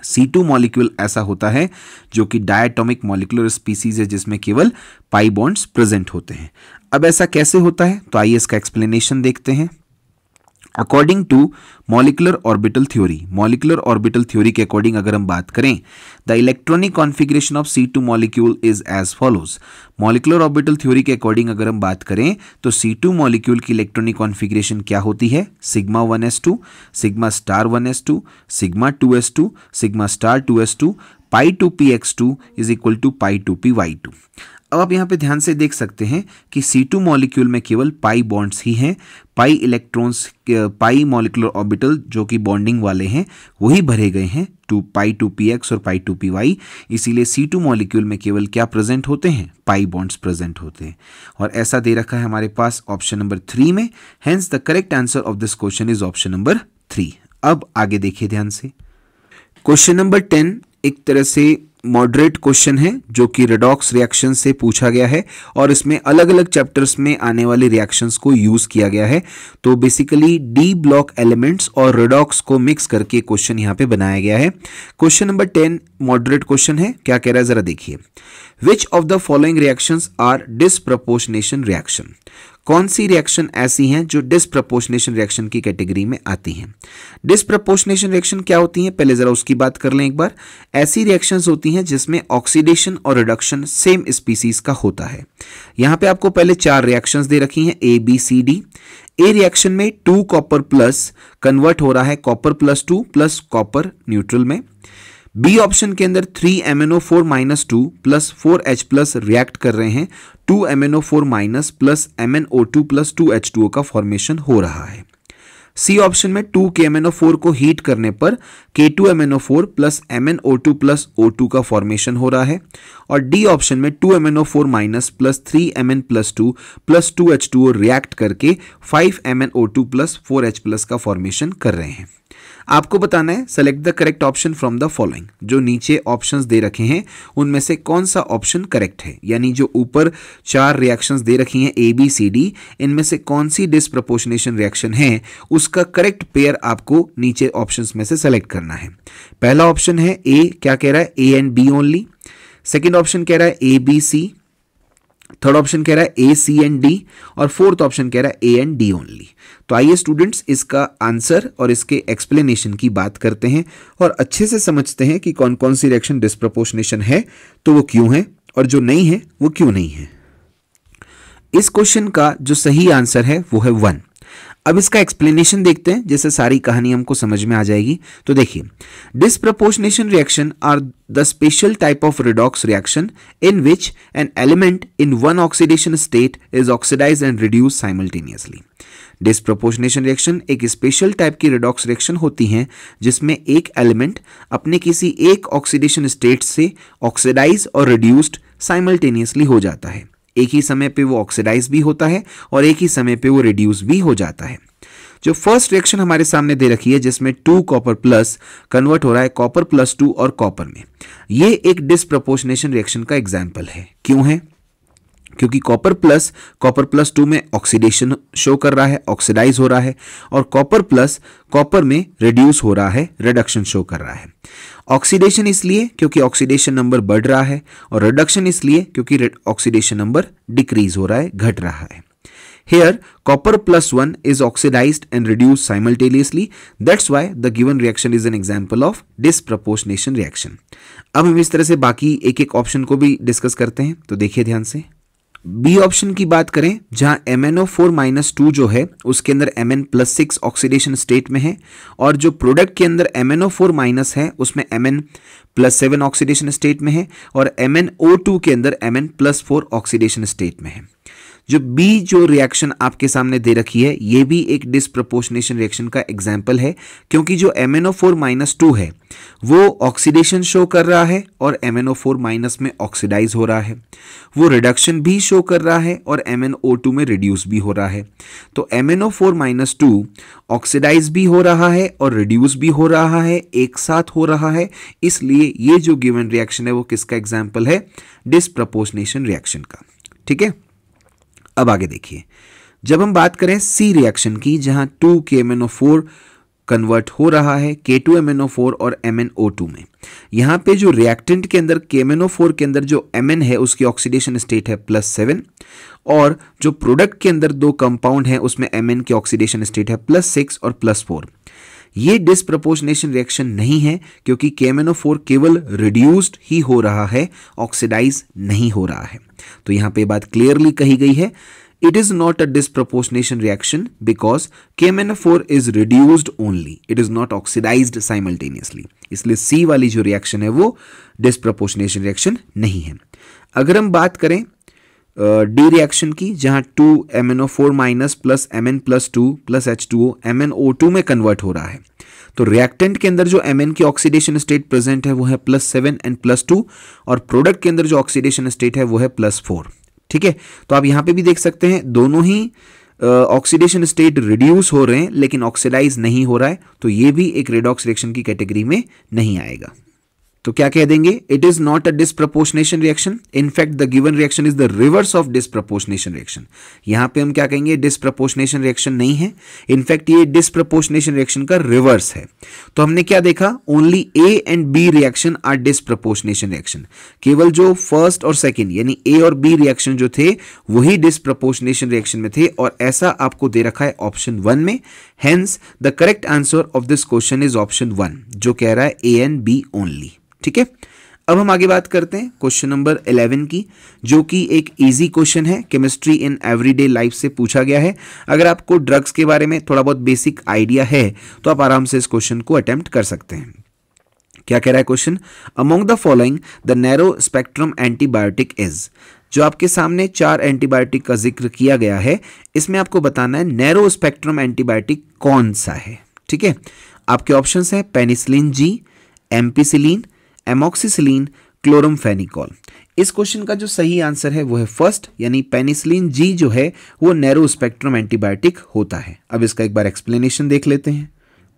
C2 मॉलिक्यूल ऐसा होता है जो कि डायटोमिक मॉलिक्यूलर स्पीसीज है जिसमें केवल पाई बॉन्ड्स प्रेजेंट होते हैं। अब ऐसा कैसे होता है, तो आइए इसका एक्सप्लेनेशन देखते हैं। According to molecular orbital theory के अकॉर्डिंग अगर हम बात करें, the electronic configuration of C2 molecule is as follows. Molecular orbital theory के अकॉर्डिंग अगर हम बात करें तो C2 मॉलिक्यूल की इलेक्ट्रॉनिक कॉन्फ़िगरेशन क्या होती है, sigma 1s2, sigma star 1s2, sigma 2s2, sigma star 2s2, pi 2px2 is equal to pi 2py2। अब आप यहाँ पे ध्यान से देख सकते हैं कि C2 मॉलिक्यूल में केवल पाई बॉन्ड्स ही हैं, पाई इलेक्ट्रॉन्स, पाई मॉलिक्यूलर ऑर्बिटल जो कि बॉन्डिंग वाले हैं वही भरे गए हैं, पाई 2px और पाई 2py। इसीलिए C2 मॉलिक्यूल में केवल क्या प्रेजेंट होते हैं, पाई बॉन्ड्स प्रेजेंट होते हैं। और ऐसा दे रखा है हमारे पास ऑप्शन नंबर 3 में, hence the correct answer of this question is option number 3। अब आगे देखिए ध्यान से, क्वेश्चन नंबर 10 एक तरह से मॉडरेट क्वेश्चन है जो कि रेडॉक्स रिएक्शन से पूछा गया है और इसमें अलग अलग चैप्टर्स में आने वाले रिएक्शंस को यूज किया गया है। तो बेसिकली डी ब्लॉक एलिमेंट्स और रेडॉक्स को मिक्स करके क्वेश्चन यहां पे बनाया गया है। क्वेश्चन नंबर 10 मॉडरेट क्वेश्चन है। क्या कह रहा है जरा देखिए, which of the following reactions are disproportionation reaction. कौन सी रिएक्शन ऐसी हैं जो डिसप्रपोर्शनेशन रिएक्शन की कैटेगरी में आती हैं। डिसप्रपोर्शनेशन रिएक्शन क्या होती हैं, पहले जरा उसकी बात कर लें एक बार। ऐसी रिएक्शंस होती हैं जिसमें ऑक्सीडेशन और रिडक्शन सेम स्पीसीज का होता है। यहां पे आपको पहले 4 रिएक्शंस दे रखी हैं A B C D। A reaction में 2 कॉपर प्लस कन्वर्ट हो रहा है copper plus 2 plus copper neutral में। बी ऑप्शन के अंदर 3MnO4 minus 2 plus 4H plus react कर रहे हैं 2MnO4 minus plus MnO2 plus 2H2O का फॉर्मेशन हो रहा है। सी ऑप्शन में 2KMnO4 को हीट करने पर K2MnO4 plus MnO2 plus O2 का फॉर्मेशन हो रहा है। और डी ऑप्शन में 2MnO4 minus plus 3Mn plus 2 plus 2H2O react करके 5MnO2 प्लस 4H प्लस का फॉर्मेशन कर रहे हैं। आपको बताना है select the correct option from the following. जो नीचे ऑप्शंस दे रखे हैं उनमें से कौन सा ऑप्शन करेक्ट है, यानी जो ऊपर 4 रिएक्शंस दे रखी हैं ABCD, इनमें से कौन सी डिसप्रपोर्शनेशन रिएक्शन है उसका करेक्ट पेयर आपको नीचे ऑप्शंस में से सेलेक्ट करना है। पहला ऑप्शन है ए, क्या कह रहा है A and B only. Second option कह रहा है ABC। थर्ड ऑप्शन कह रहा है ए, सी एंड डी, और फोर्थ ऑप्शन कह रहा है ए एंड डी ओनली। तो आइए स्टूडेंट्स इसका आंसर और इसके एक्सप्लेनेशन की बात करते हैं और अच्छे से समझते हैं कि कौन कौन सी रिएक्शन डिस्प्रपोर्शनेशन है तो वो क्यों है, और जो नहीं है वो क्यों नहीं है। इस क्वेश्चन का जो सही आंसर है वो है 1। अब इसका एक्सप्लेनेशन देखते हैं, जैसे सारी कहानी हमको समझ में आ जाएगी। तो देखिए, disproportionation reaction are the special type of redox reaction in which an element in one oxidation state is oxidize and reduce simultaneously. Disproportionation reaction एक स्पेशल टाइप की रिडॉक्स रिएक्शन होती हैं जिसमें एक एलिमेंट अपने किसी एक ऑक्सीडेशन स्टेट से ऑक्सीडाइज और रिड्यूस्ड साइमल्टेनियसली हो जाता है। एक ही समय पे वो ऑक्सीडाइज भी होता है और एक ही समय पे वो रिड्यूस भी हो जाता है। जो फर्स्ट रिएक्शन हमारे सामने दे रखी है जिसमें 2 कॉपर प्लस कन्वर्ट हो रहा है कॉपर प्लस 2 और कॉपर में, ये एक डिस्प्रपोर्शनेशन रिएक्शन का एग्जाम्पल है। क्यों है? क्योंकि कॉपर प्लस 2 में ऑक्सीडेशन शो कर रहा है, ऑक्सीडाइज हो रहा है, और कॉपर प्लस कॉपर में रिड्यूस हो रहा है, रिडक्शन शो कर रहा है। ऑक्सीडेशन इसलिए क्योंकि ऑक्सीडेशन नंबर बढ़ रहा है, और रिडक्शन इसलिए क्योंकि ऑक्सीडेशन नंबर डिक्रीज हो रहा है, घट रहा है। Here, copper plus 1 is oxidized and reduced simultaneously. That's why the given reaction is an example of disproportionation reaction. अब हम इस तरह से बाकी एक एक ऑप्शन को भी डिस्कस करते हैं, तो देखिए ध्यान से। बी ऑप्शन की बात करें, जहां MnO4-2 जो है उसके अंदर Mn+6 ऑक्सीडेशन स्टेट में है, और जो प्रोडक्ट के अंदर MnO4- है उसमें Mn+7 ऑक्सीडेशन स्टेट में है, और MnO2 के अंदर Mn+4 ऑक्सीडेशन स्टेट में है। जो बी जो रिएक्शन आपके सामने दे रखी है ये भी एक डिस्प्रपोर्शनेशन रिएक्शन का एग्जाम्पल है, क्योंकि जो MnO4-2 है वो ऑक्सीडेशन शो कर रहा है और MnO4- में ऑक्सीडाइज हो रहा है, वो रिडक्शन भी शो कर रहा है और MnO2 में रिड्यूस भी हो रहा है। तो MnO4-2 ऑक्सीडाइज भी हो रहा है और रिड्यूस भी हो रहा है, एक साथ हो रहा है, इसलिए ये जो गिवन रिएक्शन है वो किसका एग्जाम्पल है? डिस्प्रपोर्शनेशन रिएक्शन का। ठीक है, अब आगे देखिए, जब हम बात करें सी रिएक्शन की, जहां 2KMnO4 कन्वर्ट हो रहा है K2MnO4 और MnO2 में, यहां पे जो रिएक्टेंट के अंदर KMnO4 के अंदर जो Mn है उसकी ऑक्सीडेशन स्टेट है +7, और जो प्रोडक्ट के अंदर दो कंपाउंड है उसमें Mn की ऑक्सीडेशन स्टेट है +6 और +4। ये डिस्प्रपोर्शनेशन रिएक्शन नहीं है, क्योंकि KMnO4 केवल रिड्यूस्ड ही हो रहा है, ऑक्सीडाइज नहीं हो रहा है। तो यहां पे बात क्लियरली कही गई है, it is not a disproportionation reaction because KMnO4 is reduced only, it is not oxidized simultaneously. इसलिए सी वाली जो रिएक्शन है वो डिस्प्रपोर्शनेशन रिएक्शन नहीं है। अगर हम बात करें डी रिएक्शन की, जहां 2MnO4- plus Mn+2 plus H2O MnO2 में कन्वर्ट हो रहा है, तो रिएक्टेंट के अंदर जो Mn की ऑक्सीडेशन स्टेट प्रेजेंट है वो है +7 एंड +2, और प्रोडक्ट के अंदर जो ऑक्सीडेशन स्टेट है वो है +4। ठीक है, तो आप यहां पे भी देख सकते हैं दोनों ही ऑक्सीडेशन स्टेट रिड्यूस हो रहे हैं लेकिन ऑक्सीडाइज नहीं हो रहा है, तो ये भी एक रेडॉक्स रिएक्शन की कैटेगरी में नहीं आएगा। तो क्या कह देंगे? It is not a disproportionation reaction, in fact the given reaction is the reverse of disproportionation reaction. यहां पे हम क्या कहेंगे? डिस्प्रपोर्शनेशन रिएक्शन नहीं है, इनफैक्ट ये डिस्प्रपोर्शनेशन रिएक्शन का रिवर्स है। तो हमने क्या देखा? Only A and B reaction are disproportionation reaction. केवल जो फर्स्ट और सेकेंड यानी ए और बी रिएक्शन जो थे वही डिस्प्रपोर्शनेशन रिएक्शन में थे, और ऐसा आपको दे रखा है ऑप्शन 1 में। Hence the correct answer of this question is option 1, जो कह रहा है ए एंड बी ओनली। ठीक है, अब हम आगे बात करते हैं क्वेश्चन नंबर 11 की, जो कि एक इजी क्वेश्चन है, केमिस्ट्री इन एवरीडे लाइफ से पूछा गया है। अगर आपको ड्रग्स के बारे में थोड़ा बहुत बेसिक आइडिया है तो आप आराम से इस क्वेश्चन को अटेम्प्ट कर सकते हैं। क्या कह रहा है question? Among the following the narrow spectrum antibiotic is. जो आपके सामने 4 एंटीबायोटिक का जिक्र किया गया है, इसमें आपको बताना है नैरो स्पेक्ट्रम एंटीबायोटिक कौन सा है। ठीक है, आपके ऑप्शंस हैं पेनिसिलिन जी, एम्पिसिलिन, एमॉक्सिसिलिन, क्लोरमफेनिकॉल। इस क्वेश्चन का जो सही आंसर है वो है फर्स्ट, यानी पेनिसिलिन जी जो है वो नैरो स्पेक्ट्रम एंटीबायोटिक होता है। अब इसका एक बार एक्सप्लेनेशन देख लेते हैं।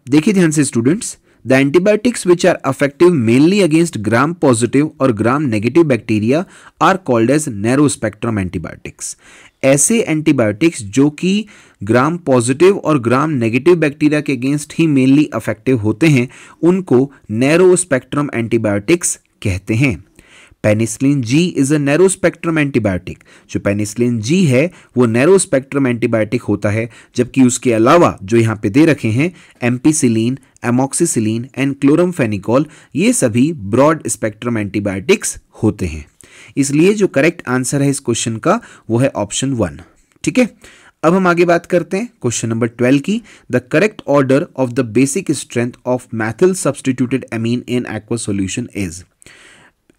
देखिए ध्यान से students, the antibiotics which are effective mainly against gram positive और gram negative bacteria are called as narrow spectrum antibiotics. ऐसे एंटीबायोटिक्स जो कि ग्राम पॉजिटिव और ग्राम नेगेटिव बैक्टीरिया के अगेंस्ट ही मेनली अफेक्टिव होते हैं उनको नैरो स्पेक्ट्रम एंटीबायोटिक्स कहते हैं। Penicillin G is a narrow spectrum antibiotic. जो पेनिसिलिन जी है वो नैरो स्पेक्ट्रम एंटीबायोटिक होता है, जबकि उसके अलावा जो यहाँ पे दे रखे हैं एम्पिसिलिन, एमॉक्सिसिलिन एंड क्लोरमफेनिकोल, ये सभी ब्रॉड स्पेक्ट्रम एंटीबायोटिक्स होते हैं। इसलिए जो करेक्ट आंसर है इस क्वेश्चन का वो है ऑप्शन 1। ठीक है, अब हम आगे बात करते हैं क्वेश्चन नंबर 12 की। The correct order of the basic strength of methyl substituted amine in aqua solution is.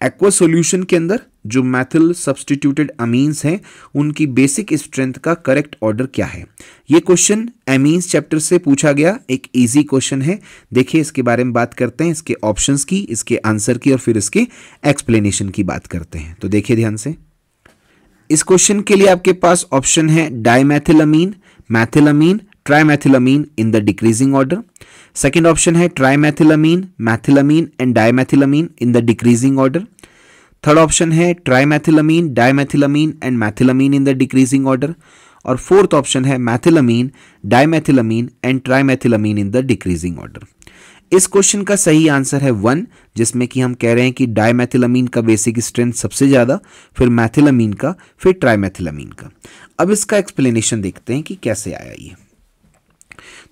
Aqua solution के अंदर जो मैथिल सब्स्टिट्यूटेड अमीन्स हैं उनकी बेसिक स्ट्रेंथ का करेक्ट ऑर्डर क्या है। ये क्वेश्चन अमीन्स चैप्टर से पूछा गया एक इजी क्वेश्चन है। देखिए इसके बारे में बात करते हैं, इसके ऑप्शंस की, इसके आंसर की और फिर इसके एक्सप्लेनेशन की बात करते हैं। तो देखिए ध्यान से, इस क्वेश्चन के लिए आपके पास ऑप्शन है dimethylamine, methylamine, trimethylamine in the decreasing order. Second option है trimethylamine, methylamine and dimethylamine in the decreasing order. Third option है trimethylamine, dimethylamine and methylamine in the decreasing order. और फोर्थ ऑप्शन है methylamine, dimethylamine and trimethylamine in the decreasing order. इस क्वेश्चन का सही आंसर है 1, जिसमें कि हम कह रहे हैं कि डाइमेथिलअमीन का बेसिक स्ट्रेंथ सबसे ज्यादा, फिर मैथिलअमीन का, फिर ट्राइमेथिलअमीन का। अब इसका एक्सप्लेनेशन देखते हैं कि कैसे आया ये।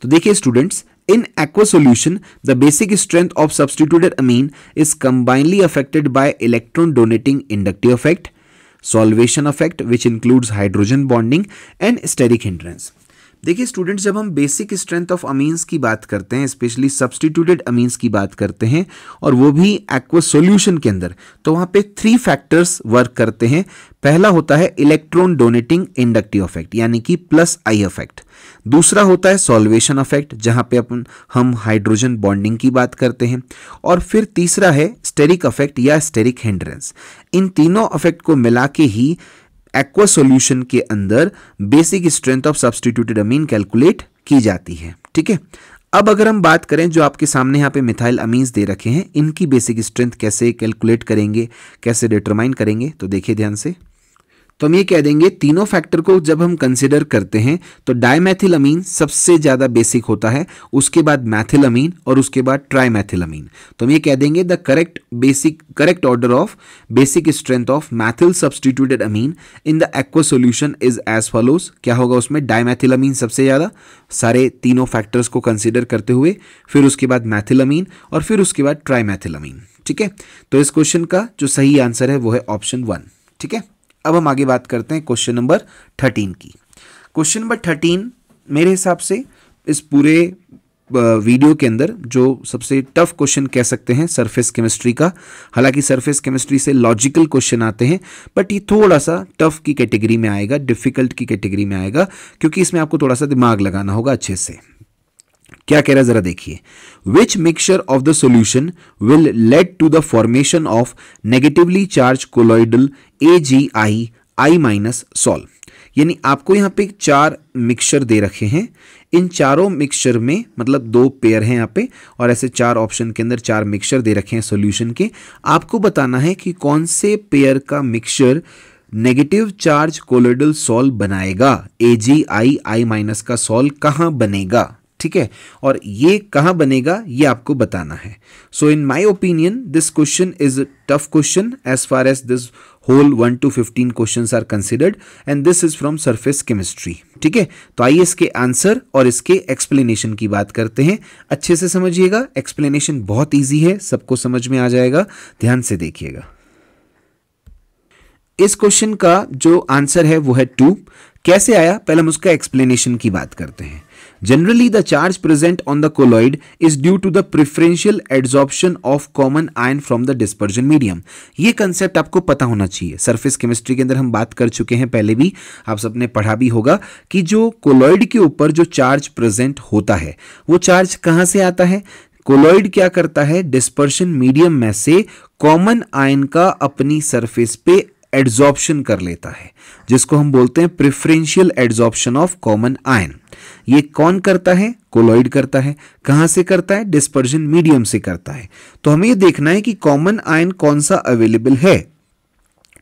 तो देखिए students, in aqua solution the basic strength of substituted amine is combinedly affected by electron donating inductive effect, solvation effect which includes hydrogen bonding and steric hindrance। देखिए स्टूडेंट्स, जब हम बेसिक स्ट्रेंथ ऑफ अमीन्स की बात करते हैं, स्पेशली सब्स्टिट्यूटेड अमीन्स की बात करते हैं और वो भी एक्वा सॉल्यूशन के अंदर, तो वहां पे 3 फैक्टर्स वर्क करते हैं। पहला होता है इलेक्ट्रॉन डोनेटिंग इंडक्टिव इफेक्ट यानी कि प्लस आई इफेक्ट। दूसरा होता है सॉल्वेशन इफेक्ट जहां पे हम हाइड्रोजन बॉन्डिंग की बात करते हैं। और फिर तीसरा है स्टेरिक इफेक्ट या स्टेरिक हिंड्रेंस। इन तीनों इफेक्ट को मिला के ही एक्वा सॉल्यूशन के अंदर basic strength of substituted amine calculate की जाती है। ठीक है, अब अगर हम बात करें जो आपके सामने यहाँ पे मिथाइल अमीन्स दे रखे हैं, इनकी बेसिक स्ट्रेंथ कैसे कैलकुलेट करेंगे, कैसे डिटरमाइन करेंगे, तो देखिए ध्यान से। तो हम ये कह देंगे तीनों फैक्टर को जब हम कंसिडर करते हैं तो डाइमेथिलअमीन सबसे ज्यादा बेसिक होता है, उसके बाद मैथिलअमीन और उसके बाद ट्राइमेथिलअमीन। तो हम ये कह देंगे the correct order of basic strength of methyl substituted amine in the aqua solution is as follows. क्या होगा उसमें, डाइमेथिलअमीन सबसे ज्यादा, सारे तीनों फैक्टर्स को कंसिडर करते हुए, फिर उसके बाद मैथिलअमीन और फिर उसके बाद ट्राइमेथिलअमीन। ठीक है, तो इस क्वेश्चन का जो सही आंसर है वो है ऑप्शन 1। ठीक है, अब हम आगे बात करते हैं क्वेश्चन नंबर 13 की। क्वेश्चन नंबर 13 मेरे हिसाब से इस पूरे वीडियो के अंदर जो सबसे टफ क्वेश्चन कह सकते हैं सरफेस केमिस्ट्री का। हालांकि सरफेस केमिस्ट्री से लॉजिकल क्वेश्चन आते हैं, बट ये थोड़ा सा टफ की कैटेगरी में आएगा, डिफिकल्ट की कैटेगरी में आएगा, क्योंकि इसमें आपको थोड़ा सा दिमाग लगाना होगा अच्छे से। क्या कह रहा है जरा देखिए। Which mixture of the solution will lead to the formation of negatively charged colloidal AgI sol. यानी आपको यहां पे 4 मिक्सचर दे रखे हैं। इन चारों मिक्सचर में, मतलब 2 पेयर हैं यहाँ पे, और ऐसे 4 ऑप्शन के अंदर 4 मिक्सचर दे रखे हैं सॉल्यूशन के। आपको बताना है कि कौन से पेयर का mixture negative charge colloidal sol बनाएगा। AgI का सॉल कहां बनेगा, ठीक है, और ये कहां बनेगा ये आपको बताना है। So in my opinion this question is a tough question as far as this whole 1 to 15 questions are considered and this is from surface chemistry. ठीक है, तो आइए इसके आंसर और इसके एक्सप्लेनेशन की बात करते हैं। अच्छे से समझिएगा, एक्सप्लेनेशन बहुत ईजी है, सबको समझ में आ जाएगा, ध्यान से देखिएगा। इस क्वेश्चन का जो आंसर है वो है 2। कैसे आया, पहले हम उसका एक्सप्लेनेशन की बात करते हैं। Generally, the charge present on the colloid is due to the preferential adsorption of common ion from the dispersion medium। ये कंसेप्ट आपको पता होना चाहिए। सरफेस केमिस्ट्री के अंदर हम बात कर चुके हैं पहले भी, आप सबने पढ़ा भी होगा कि जो कोलॉइड के ऊपर जो चार्ज प्रेजेंट होता है वो चार्ज कहां से आता है। कोलॉइड क्या करता है, डिस्पर्शन मीडियम में से कॉमन आयन का अपनी सरफेस पे एड्सॉर्प्शन कर लेता है, जिसको हम बोलते हैं preferential adsorption of common ion. ये कौन करता है, कोलॉइड करता है। कहां से करता है, डिस्पर्शन मीडियम से करता है। तो हमें ये देखना है कि कॉमन आयन कौन सा अवेलेबल है,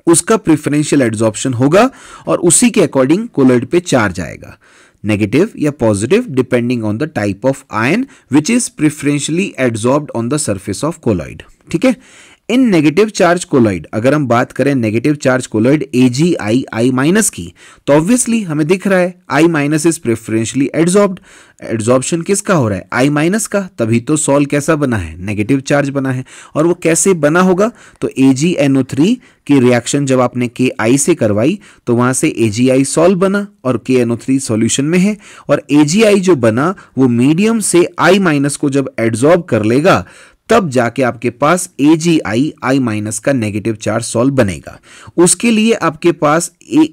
उसका प्रेफरेंशियल एड्सॉर्प्शन होगा और उसी के अकॉर्डिंग कोलॉइड पे चार्ज आएगा, नेगेटिव या positive depending on the type of ion which is preferentially adsorbed on the surface of colloid. ठीक है, इन नेगेटिव चार्ज कोलॉइड, अगर हम बात करें negative charge colloid AgI I minus की, तो ऑब्वियसली हमें दिख रहा है I minus is preferentially adsorbed. Adsorption किसका हो रहा है? I माइनस का, तभी तो सॉल कैसा बना है? नेगेटिव चार्ज बना है। और वो कैसे बना होगा? तो AgNO3 की रिएक्शन जब आपने KI से करवाई तो वहां से AgI सॉल बना और KNO3 सॉल्यूशन में है, और AgI जो बना वो मीडियम से I माइनस को जब एड्सॉर्ब कर लेगा तब जाके आपके पास AgI I माइनस का नेगेटिव चार्ज सॉल्व बनेगा। उसके लिए आपके पास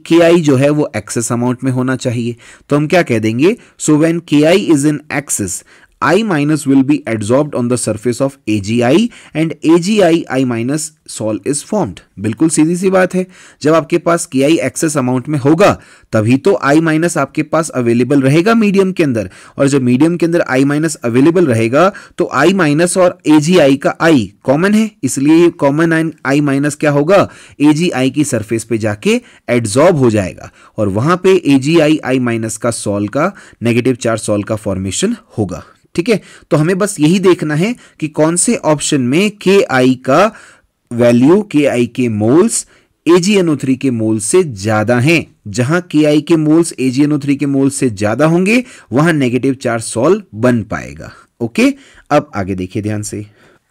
KI जो है वो एक्सेस अमाउंट में होना चाहिए। तो हम क्या कह देंगे? So when KI is in excess, I minus will be adsorbed on the surface of AgI and AgI I minus sol is formed। बिल्कुल सीधी सी बात है, जब आपके पास KI एक्सेस अमाउंट में होगा तभी तो I माइनस आपके पास अवेलेबल रहेगा मीडियम के अंदर, और जब मीडियम के अंदर I माइनस अवेलेबल रहेगा तो I माइनस और AgI का I कॉमन है, इसलिए कॉमन I माइनस क्या होगा? AgI की सरफेस पे जाके एड्सॉर्ब हो जाएगा और वहां पे AgI I माइनस का सॉल का नेगेटिव चार्ज सॉल का फॉर्मेशन होगा। ठीक है, तो हमें बस यही देखना है कि कौन से ऑप्शन में KI का वैल्यू, KI के मोल्स AgNO3 के मोल्स से ज्यादा हैं। जहां KI के मोल्स AgNO3 के मोल्स से ज्यादा होंगे वहां नेगेटिव चार्ज सॉल्व बन पाएगा। ओके, अब आगे देखिए ध्यान से।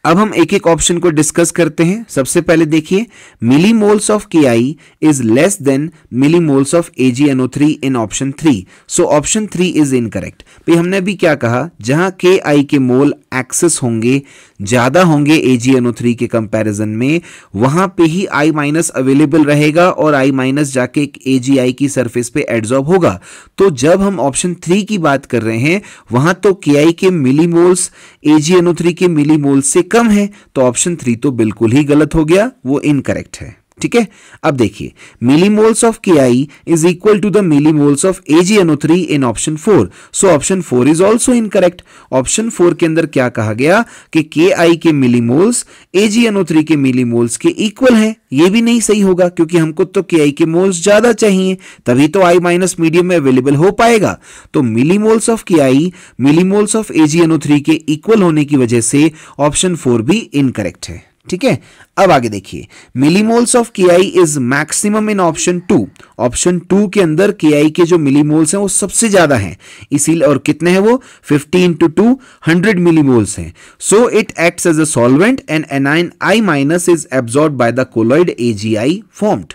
अब हम एक एक ऑप्शन को डिस्कस करते हैं। सबसे पहले देखिए, millimoles of KI is less than millimoles of AgNO3 in option 3, so option 3 is incorrect. भाई हमने अभी क्या कहा? जहां KI के मोल एक्सेस होंगे, ज्यादा होंगे AgNO3 के कंपैरिजन में, वहां पे ही I माइनस अवेलेबल रहेगा और I माइनस जाके AgI की सरफेस पे एड्सॉर्ब होगा। तो जब हम ऑप्शन 3 की बात कर रहे हैं वहां तो KI के मिलीमोल्स AgNO3 के मिलीमोल्स से कम है, तो ऑप्शन 3 तो बिल्कुल ही गलत हो गया, वो इनकरेक्ट है। ठीक है, अब देखिए, millimoles of KI is equal to the millimoles of AgNO3 in option 4, so option 4 is also incorrect. Option 4 के अंदर क्या कहा गया कि KI के मिलीमोल्स AgNO3 के मिलीमोल्स के इक्वल हैं। ये भी नहीं सही होगा, क्योंकि हमको तो KI के मोल्स ज्यादा चाहिए, तभी तो I माइनस मीडियम में अवेलेबल हो पाएगा। तो millimoles of KI millimoles of AgNO3 के इक्वल होने की वजह से ऑप्शन 4 भी इनकरेक्ट है। ठीक है, अब आगे देखिए, millimoles of KI is maximum in option 2। Option 2 के अंदर KI के जो मिलीमोल्स हैं वो सबसे ज्यादा हैं, इसीलिए, और कितने हैं वो? 50 into 2 100 मिलीमोल्स हैं। So it acts as a solvent and anion I minus is absorbed by the colloid AgI formed.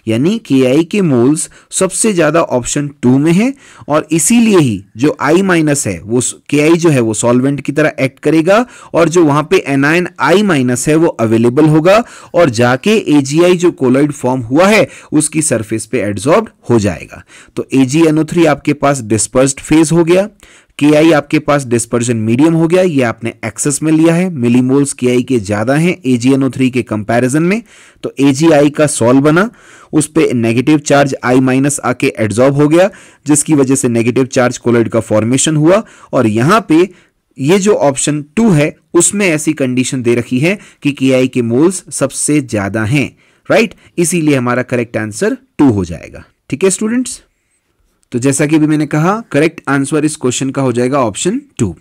यानी KI के मोल्स सबसे ज्यादा ऑप्शन 2 में है, और इसीलिए ही जो I माइनस है वो KI जो है वो सॉल्वेंट की तरह एक्ट करेगा, और जो वहां पे एनाइन I माइनस है वो अवेलेबल होगा और जाके AgI जो कोलॉइड फॉर्म हुआ है उसकी सरफेस पे एड्सॉर्ब्ड हो जाएगा। तो AgNO3 आपके पास डिस्पर्स्ड फेज हो गया, KI आपके पास डिस्पर्जन मीडियम हो गया, ये आपने एक्सेस में लिया है, मिलीमोल्स KI के ज्यादा हैं AgNO3 के कंपैरिजन में, तो AgI का सॉल बना, उस पे नेगेटिव चार्ज I माइनस आके एड्सॉर्ब हो गया, जिसकी वजह से नेगेटिव चार्ज कोलॉइड का फॉर्मेशन हुआ। और यहां पे ये जो ऑप्शन 2 है उसमें ऐसी कंडीशन दे रखी है कि KI के मोल्स सबसे ज्यादा हैं, राइट, इसीलिए हमारा करेक्ट आंसर 2 हो जाएगा। ठीक है स्टूडेंट्स, तो जैसा कि अभी मैंने कहा, करेक्ट आंसर इस क्वेश्चन का हो जाएगा ऑप्शन 2।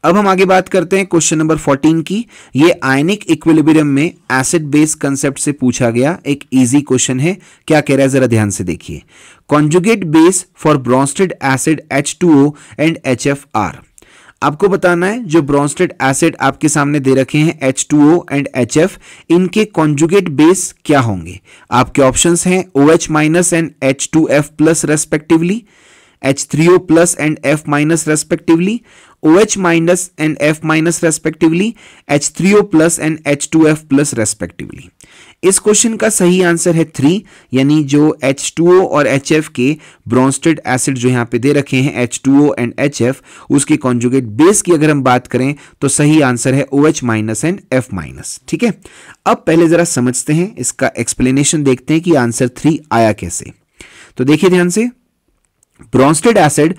अब हम आगे बात करते हैं क्वेश्चन नंबर 14 की। ये आयनिक इक्विलिब्रियम में एसिड बेस कंसेप्ट से पूछा गया एक इजी क्वेश्चन है। क्या कह रहा है जरा ध्यान से देखिए। Conjugate base for Bronsted acid H2O and HFR। आपको बताना है जो ब्रोंस्टेड एसिड आपके सामने दे रखे हैं H2O एंड HF, इनके कॉन्जुगेट बेस क्या होंगे। आपके ऑप्शंस हैं OH minus and H2F plus respectively, H3O plus and F minus respectively, OH minus and F minus respectively, H3O plus and H2F plus respectively. इस क्वेश्चन का सही आंसर है 3, यानी जो H2O और HF के ब्रोंस्टेड एसिड जो यहां पे दे रखे हैं H2O एंड HF, उसके कॉन्जुगेट बेस की अगर हम बात करें तो सही आंसर है OH minus and F minus. ठीक है, अब पहले जरा समझते हैं, इसका एक्सप्लेनेशन देखते हैं कि आंसर 3 आया कैसे। तो देखिए ध्यान से, Bronsted acid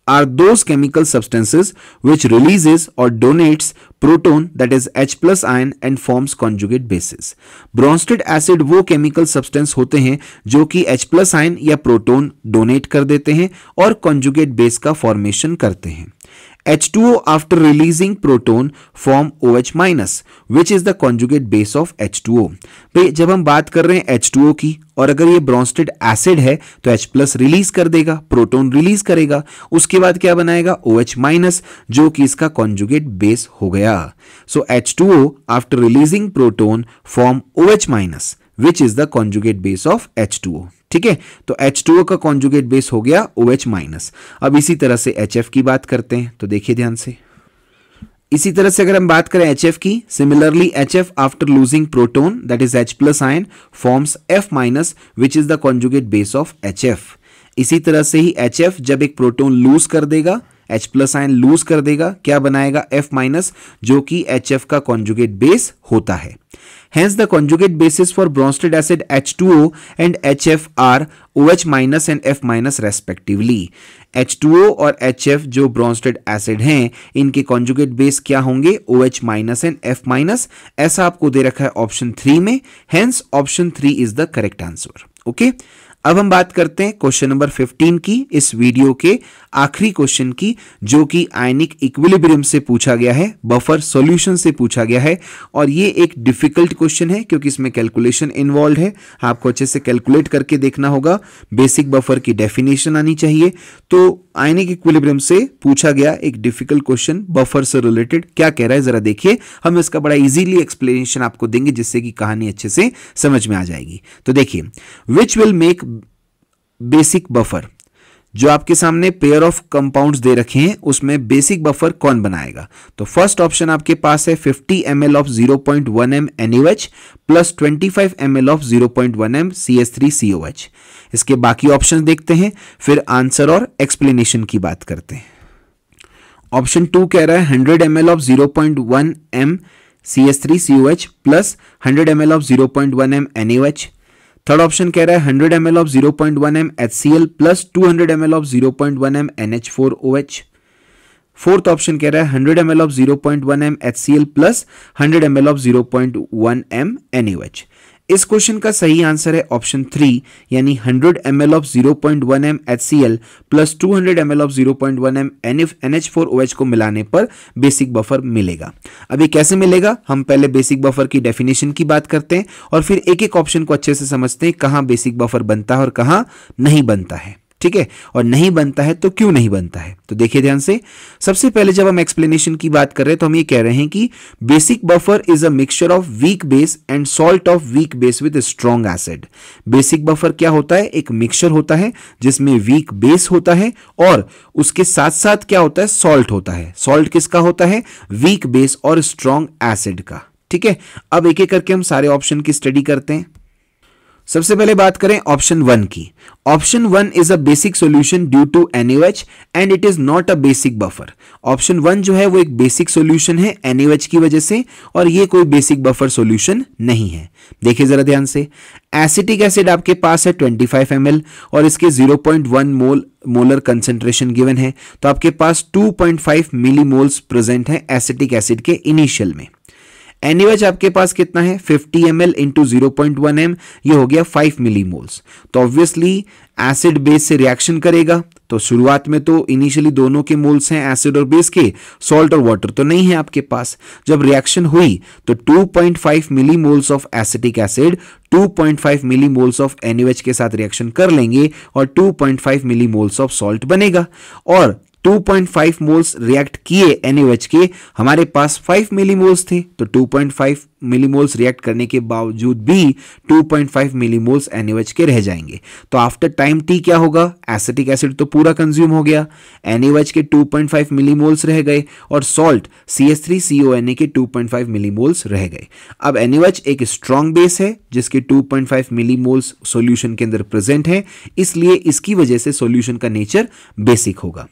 are those chemical substances which releases or donates proton, that is H plus ion, and forms conjugate bases। Bronsted acid वो केमिकल सब्सटेंस होते हैं जो कि H plus ion या प्रोटोन डोनेट कर देते हैं और कॉन्जुगेट बेस का फॉर्मेशन करते हैं। H2O after releasing proton form OH minus which is the conjugate base of H2O। भाई जब हम बात कर रहे हैं H2O की और अगर ये ब्रोंस्टेड एसिड है तो H प्लस रिलीज कर देगा, प्रोटोन रिलीज करेगा, उसके बाद क्या बनाएगा OH माइनस जो कि इसका कॉन्जुगेट बेस हो गया। सो H2O after releasing proton form OH minus which is the conjugate base of H2O। ठीक है, तो H2O का कॉन्जुगेट बेस हो गया OH माइनस। अब इसी तरह से HF की बात करते हैं, तो देखिए ध्यान से। इसी तरह से अगर हम बात करें HF की, similarly HF after losing proton that is H plus ion forms F minus which is the conjugate base of HF। इसी तरह से ही HF जब एक प्रोटोन लूज कर देगा, H प्लस आयन लूज कर देगा, क्या बनाएगा F माइनस जो कि HF का कॉन्जुगेट बेस होता है। Hence the conjugate bases for bronsted acid H2O and HF are OH minus and F minus respectively। H2O और HF जो ब्रोंस्टेड एसिड हैं इनके कॉन्जुगेट बेस क्या होंगे OH minus and F minus, ऐसा आपको दे रखा है ऑप्शन 3 में। Hence option 3 is the correct answer. Okay, अब हम बात करते हैं क्वेश्चन नंबर 15 की, इस वीडियो के आखिरी क्वेश्चन की, जो कि आयनिक इक्विलिब्रियम से पूछा गया है, बफर सॉल्यूशन से पूछा गया है। और ये एक डिफिकल्ट क्वेश्चन है क्योंकि इसमें कैलकुलेशन इन्वॉल्व है, आपको अच्छे से कैलकुलेट करके देखना होगा, बेसिक बफर की डेफिनेशन आनी चाहिए। तो आयनिक इक्विलिब्रियम से पूछा गया एक डिफिकल्ट क्वेश्चन बफर से रिलेटेड क्या कह रहा है, जरा देखिए। हम इसका बड़ा इजीली एक्सप्लेनेशन आपको देंगे जिससे कि कहानी अच्छे से समझ में आ जाएगी। तो देखिए, which will make basic buffer, जो आपके सामने पेयर ऑफ कंपाउंड्स दे रखे हैं उसमें बेसिक बफर कौन बनाएगा। तो फर्स्ट ऑप्शन आपके पास है 50 ml of 0.1 m NaOH plus 25 ml of 0.1 m CH3COH। इसके बाकी ऑप्शन देखते हैं, फिर आंसर और एक्सप्लेनेशन की बात करते हैं। ऑप्शन 2 कह रहा है 100 ml of 0.1 m CH3COH plus 100 ml of 0.1 m NaOH। Third option कह रहा है 100 ml of 0.1 m HCl plus 200 ml of 0.1 m NH4OH। Fourth option कह रहा है 100 ml of 0.1 m HCl plus 100 ml of 0.1 m NaOH। इस क्वेश्चन का सही आंसर है ऑप्शन 3, यानी 100 ml of 0.1 m HCl plus 200 ml of 0.1 m NH4OH को मिलाने पर बेसिक बफर मिलेगा। अब ये कैसे मिलेगा, हम पहले बेसिक बफर की डेफिनेशन की बात करते हैं और फिर एक एक ऑप्शन को अच्छे से समझते हैं, कहां बेसिक बफर बनता है और कहां नहीं बनता है। ठीक है, और नहीं बनता है तो क्यों नहीं बनता है, तो देखिए ध्यान से। सबसे पहले जब हम एक्सप्लेनेशन की बात कर रहे हैं तो हम ये कह रहे हैं कि basic buffer is a mixture of weak base and salt of weak base with strong acid. Basic buffer क्या होता है, एक मिक्सचर होता है जिसमें वीक बेस होता है और उसके साथ साथ क्या होता है, सॉल्ट होता है। सॉल्ट किसका होता है, वीक बेस और स्ट्रॉन्ग एसिड का। ठीक है, अब एक एक करके हम सारे ऑप्शन की स्टडी करते हैं। सबसे पहले बात करें ऑप्शन 1 की। Option 1 is a basic solution due to NaOH and it is not a basic buffer. Option 1 जो है वो एक बेसिक सॉल्यूशन है NaOH की वजह से और ये कोई बेसिक बफर सॉल्यूशन नहीं है। देखिए जरा ध्यान से, एसिटिक एसिड आपके पास है 25 ml और इसके 0.1 मोलर कंसेंट्रेशन गिवन है, तो आपके पास 2.5 मिलीमोल्स प्रेजेंट है एसिटिक एसिड के इनिशियल में। NaOH आपके पास कितना है, 50 ml इंटू 0.1 m, ये हो गया 5 मिलीमोल्स। तो ऑब्वियसली एसिड बेस से रिएक्शन करेगा, तो शुरुआत में तो इनिशियली दोनों के मोल्स हैं एसिड और बेस के, सॉल्ट और वाटर तो नहीं है आपके पास। जब रिएक्शन हुई तो 2.5 millimoles of acetic acid 2.5 millimoles of NaOH के साथ रिएक्शन कर लेंगे और 2.5 मिलीमोल्स ऑफ सॉल्ट बनेगा। और 2.5 मोल्स रिएक्ट किए NaOH के, हमारे पास 5 मिलीमोल्स थे, तो 2.5 मिलीमोल्स रिएक्ट करने के बावजूद भी 2.5 मिलीमोल्स NaOH के रह जाएंगे। तो आफ्टर टाइम t क्या होगा, एसिटिक एसिड तो पूरा कंज्यूम हो गया, NaOH के 2.5 मिलीमोल्स रह गए और सॉल्ट CH3CONA के 2.5 मिलीमोल्स रह गए। अब NaOH एक स्ट्रॉन्ग बेस है जिसके 2.5 मिलीमोल्स सॉल्यूशन के अंदर प्रेजेंट है, इसलिए इसकी वजह से सॉल्यूशन का नेचर बेसिक होगा।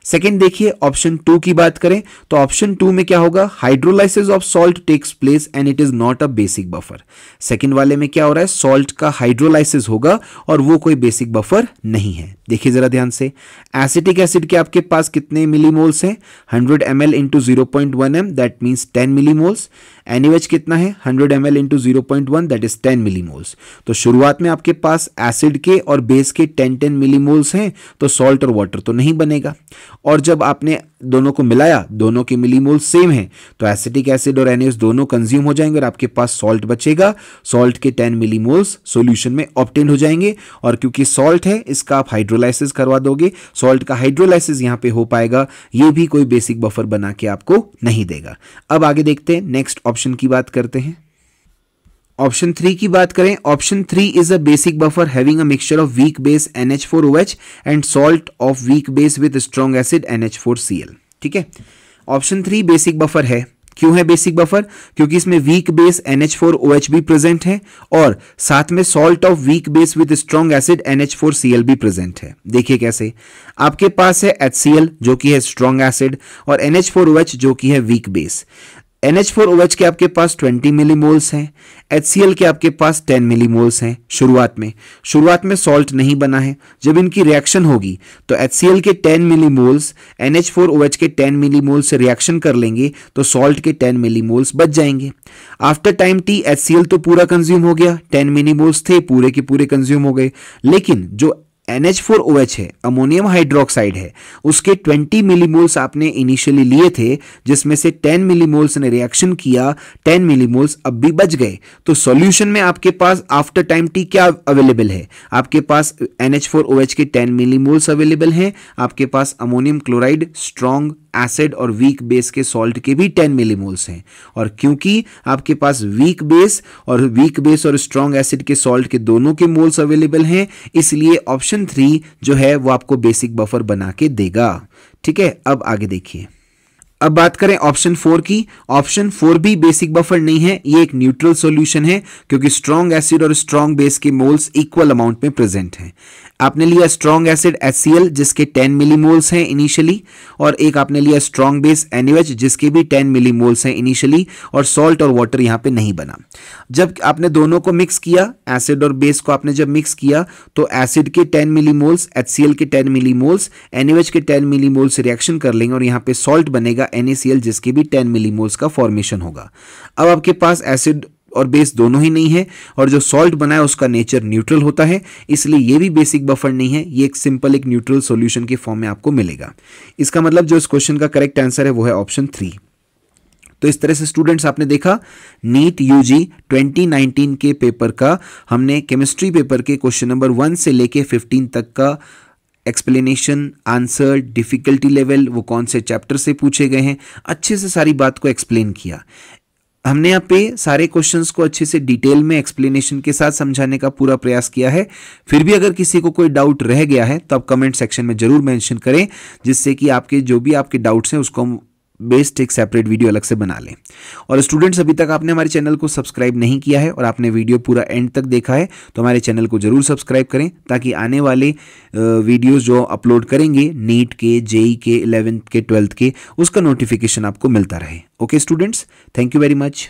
सेकेंड देखिए, ऑप्शन 2 की बात करें तो ऑप्शन 2 में क्या होगा, hydrolysis of salt takes place and it is not a basic buffer. Second वाले में क्या हो रहा है, सॉल्ट का हाइड्रोलाइसिस होगा और वो कोई बेसिक बफर नहीं है। देखिए जरा ध्यान से, एसिटिक एसिड के आपके पास कितने मिलीमोल्स हैं, 100 ml into 0.1 m that means 10 millimoles. NaOH कितना है, 100 ml into 0.1 that is 10 millimoles. तो शुरुआत में आपके पास एसिड के और बेस के 10 मिलीमोल्स हैं, तो सॉल्ट और वाटर तो नहीं बनेगा। और जब आपने दोनों को मिलाया, दोनों के मिलीमोल सेम है, तो एसिटिक एसिड और NaOH दोनों कंज्यूम हो जाएंगे और आपके पास सॉल्ट बचेगा। सॉल्ट के 10 मिलीमोल्स सॉल्यूशन में ऑब्टेन हो जाएंगे और क्योंकि सॉल्ट है इसका आप हाइड्रोलाइसिस करवा दोगे, सॉल्ट का हाइड्रोलाइसिस यहां पे हो पाएगा, ये भी कोई बेसिक बफर बना के आपको नहीं देगा। अब आगे देखते हैं, नेक्स्ट ऑप्शन की बात करते हैं। ऑप्शन 3 की बात करें, option 3 is a basic buffer having a mixture of weak base NH4OH and salt of weak base with strong acid NH4Cl। ठीक है, ऑप्शन 3 बेसिक बफर है। क्यों है बेसिक बफर? क्योंकि इसमें वीक बेस NH4OH भी प्रेजेंट है और साथ में salt of weak base with strong acid NH4Cl भी प्रेजेंट है। देखिए कैसे, आपके पास है HCl जो कि है स्ट्रॉन्ग एसिड और NH4OH जो कि है वीक बेस। NH4OH के आपके पास 20 मिलीमोल्स हैं, HCl के आपके पास 10 मिलीमोल्स हैं। शुरुआत में सॉल्ट नहीं बना है। जब इनकी रिएक्शन होगी तो HCl के 10 मिलीमोल्स NH4OH के 10 मिलीमोल्स से रिएक्शन कर लेंगे तो सॉल्ट के 10 मिलीमोल्स बच जाएंगे। आफ्टर टाइम टी HCl तो पूरा कंज्यूम हो गया, 10 मिलीमोल्स थे पूरे के पूरे कंज्यूम हो गए, लेकिन जो NH4OH है, अमोनियम हाइड्रोक्साइड है, उसके 20 मिलीमोल्स आपने इनिशियली लिए थे जिसमें से 10 मिलीमोल्स ने रिएक्शन किया, 10 मिलीमोल्स अब भी बच गए। तो सॉल्यूशन में आपके पास आफ्टर टाइम टी क्या अवेलेबल है? आपके पास NH4OH के 10 मिलीमोल्स अवेलेबल हैं, आपके पास अमोनियम क्लोराइड, स्ट्रॉन्ग एसिड और वीक बेस के सॉल्ट के भी 10 मिलीमोल्स हैं। और क्योंकि आपके पास वीक बेस और स्ट्रॉन्ग एसिड के सॉल्ट के दोनों के मोल्स अवेलेबल हैं, इसलिए ऑप्शन 3 जो है वो आपको बेसिक बफर बना के देगा। ठीक है, अब आगे देखिए। अब बात करें ऑप्शन 4 की। ऑप्शन 4 भी बेसिक बफर नहीं है, ये एक न्यूट्रल सॉल्यूशन है क्योंकि स्ट्रॉन्ग एसिड और स्ट्रॉन्ग बेस के मोल्स इक्वल अमाउंट में प्रेजेंट हैं। आपने लिया स्ट्रॉन्ग एसिड HCl जिसके 10 मिलीमोल्स हैं इनिशियली, और एक आपने लिया स्ट्रॉन्ग बेस NaOH जिसके भी 10 मिलीमोल्स हैं इनिशियली, और सॉल्ट और वाटर यहां पे नहीं बना। जब आपने दोनों को मिक्स किया, एसिड और बेस को आपने जब मिक्स किया, तो एसिड के 10 मिलीमोल्स, HCl के 10 मिलीमोल्स, NaOH के 10 मिलीमोल्स से रिएक्शन कर लेंगे और यहां पे सॉल्ट बनेगा NaCl जिसके भी 10 मिलीमोल्स का फॉर्मेशन होगा। अब आपके पास एसिड और बेस दोनों ही नहीं है और जो सॉल्ट बना है उसका नेचर न्यूट्रल होता है, इसलिए ये भी बेसिक बफर नहीं है, ये एक सिंपल एक न्यूट्रल सॉल्यूशन के फॉर्म में आपको मिलेगा। इसका मतलब जो इस क्वेश्चन का करेक्ट आंसर है वो है ऑप्शन 3। तो इस तरह से स्टूडेंट्स आपने देखा नीट यूजी 2019 के पेपर का हमने केमिस्ट्री पेपर के क्वेश्चन नंबर 1 से लेके 15 तक का एक्सप्लेनेशन, आंसर, डिफिकल्टी लेवल, वो कौन से चैप्टर से पूछे गए हैं, अच्छे से सारी बात को एक्सप्लेन किया। हमने यहाँ पे सारे क्वेश्चंस को अच्छे से डिटेल में एक्सप्लेनेशन के साथ समझाने का पूरा प्रयास किया है। फिर भी अगर किसी को कोई डाउट रह गया है तो आप कमेंट सेक्शन में जरूर मेंशन करें, जिससे कि आपके जो भी आपके डाउट्स हैं उसको हम बेस्ड एक सेपरेट वीडियो अलग से बना लें। और स्टूडेंट्स, अभी तक आपने हमारे चैनल को सब्सक्राइब नहीं किया है और आपने वीडियो पूरा एंड तक देखा है तो हमारे चैनल को जरूर सब्सक्राइब करें, ताकि आने वाले वीडियोस जो अपलोड करेंगे नीट के, जेई के, 11th के, 12th के, उसका नोटिफिकेशन आपको मिलता रहे। Okay students, thank you very much.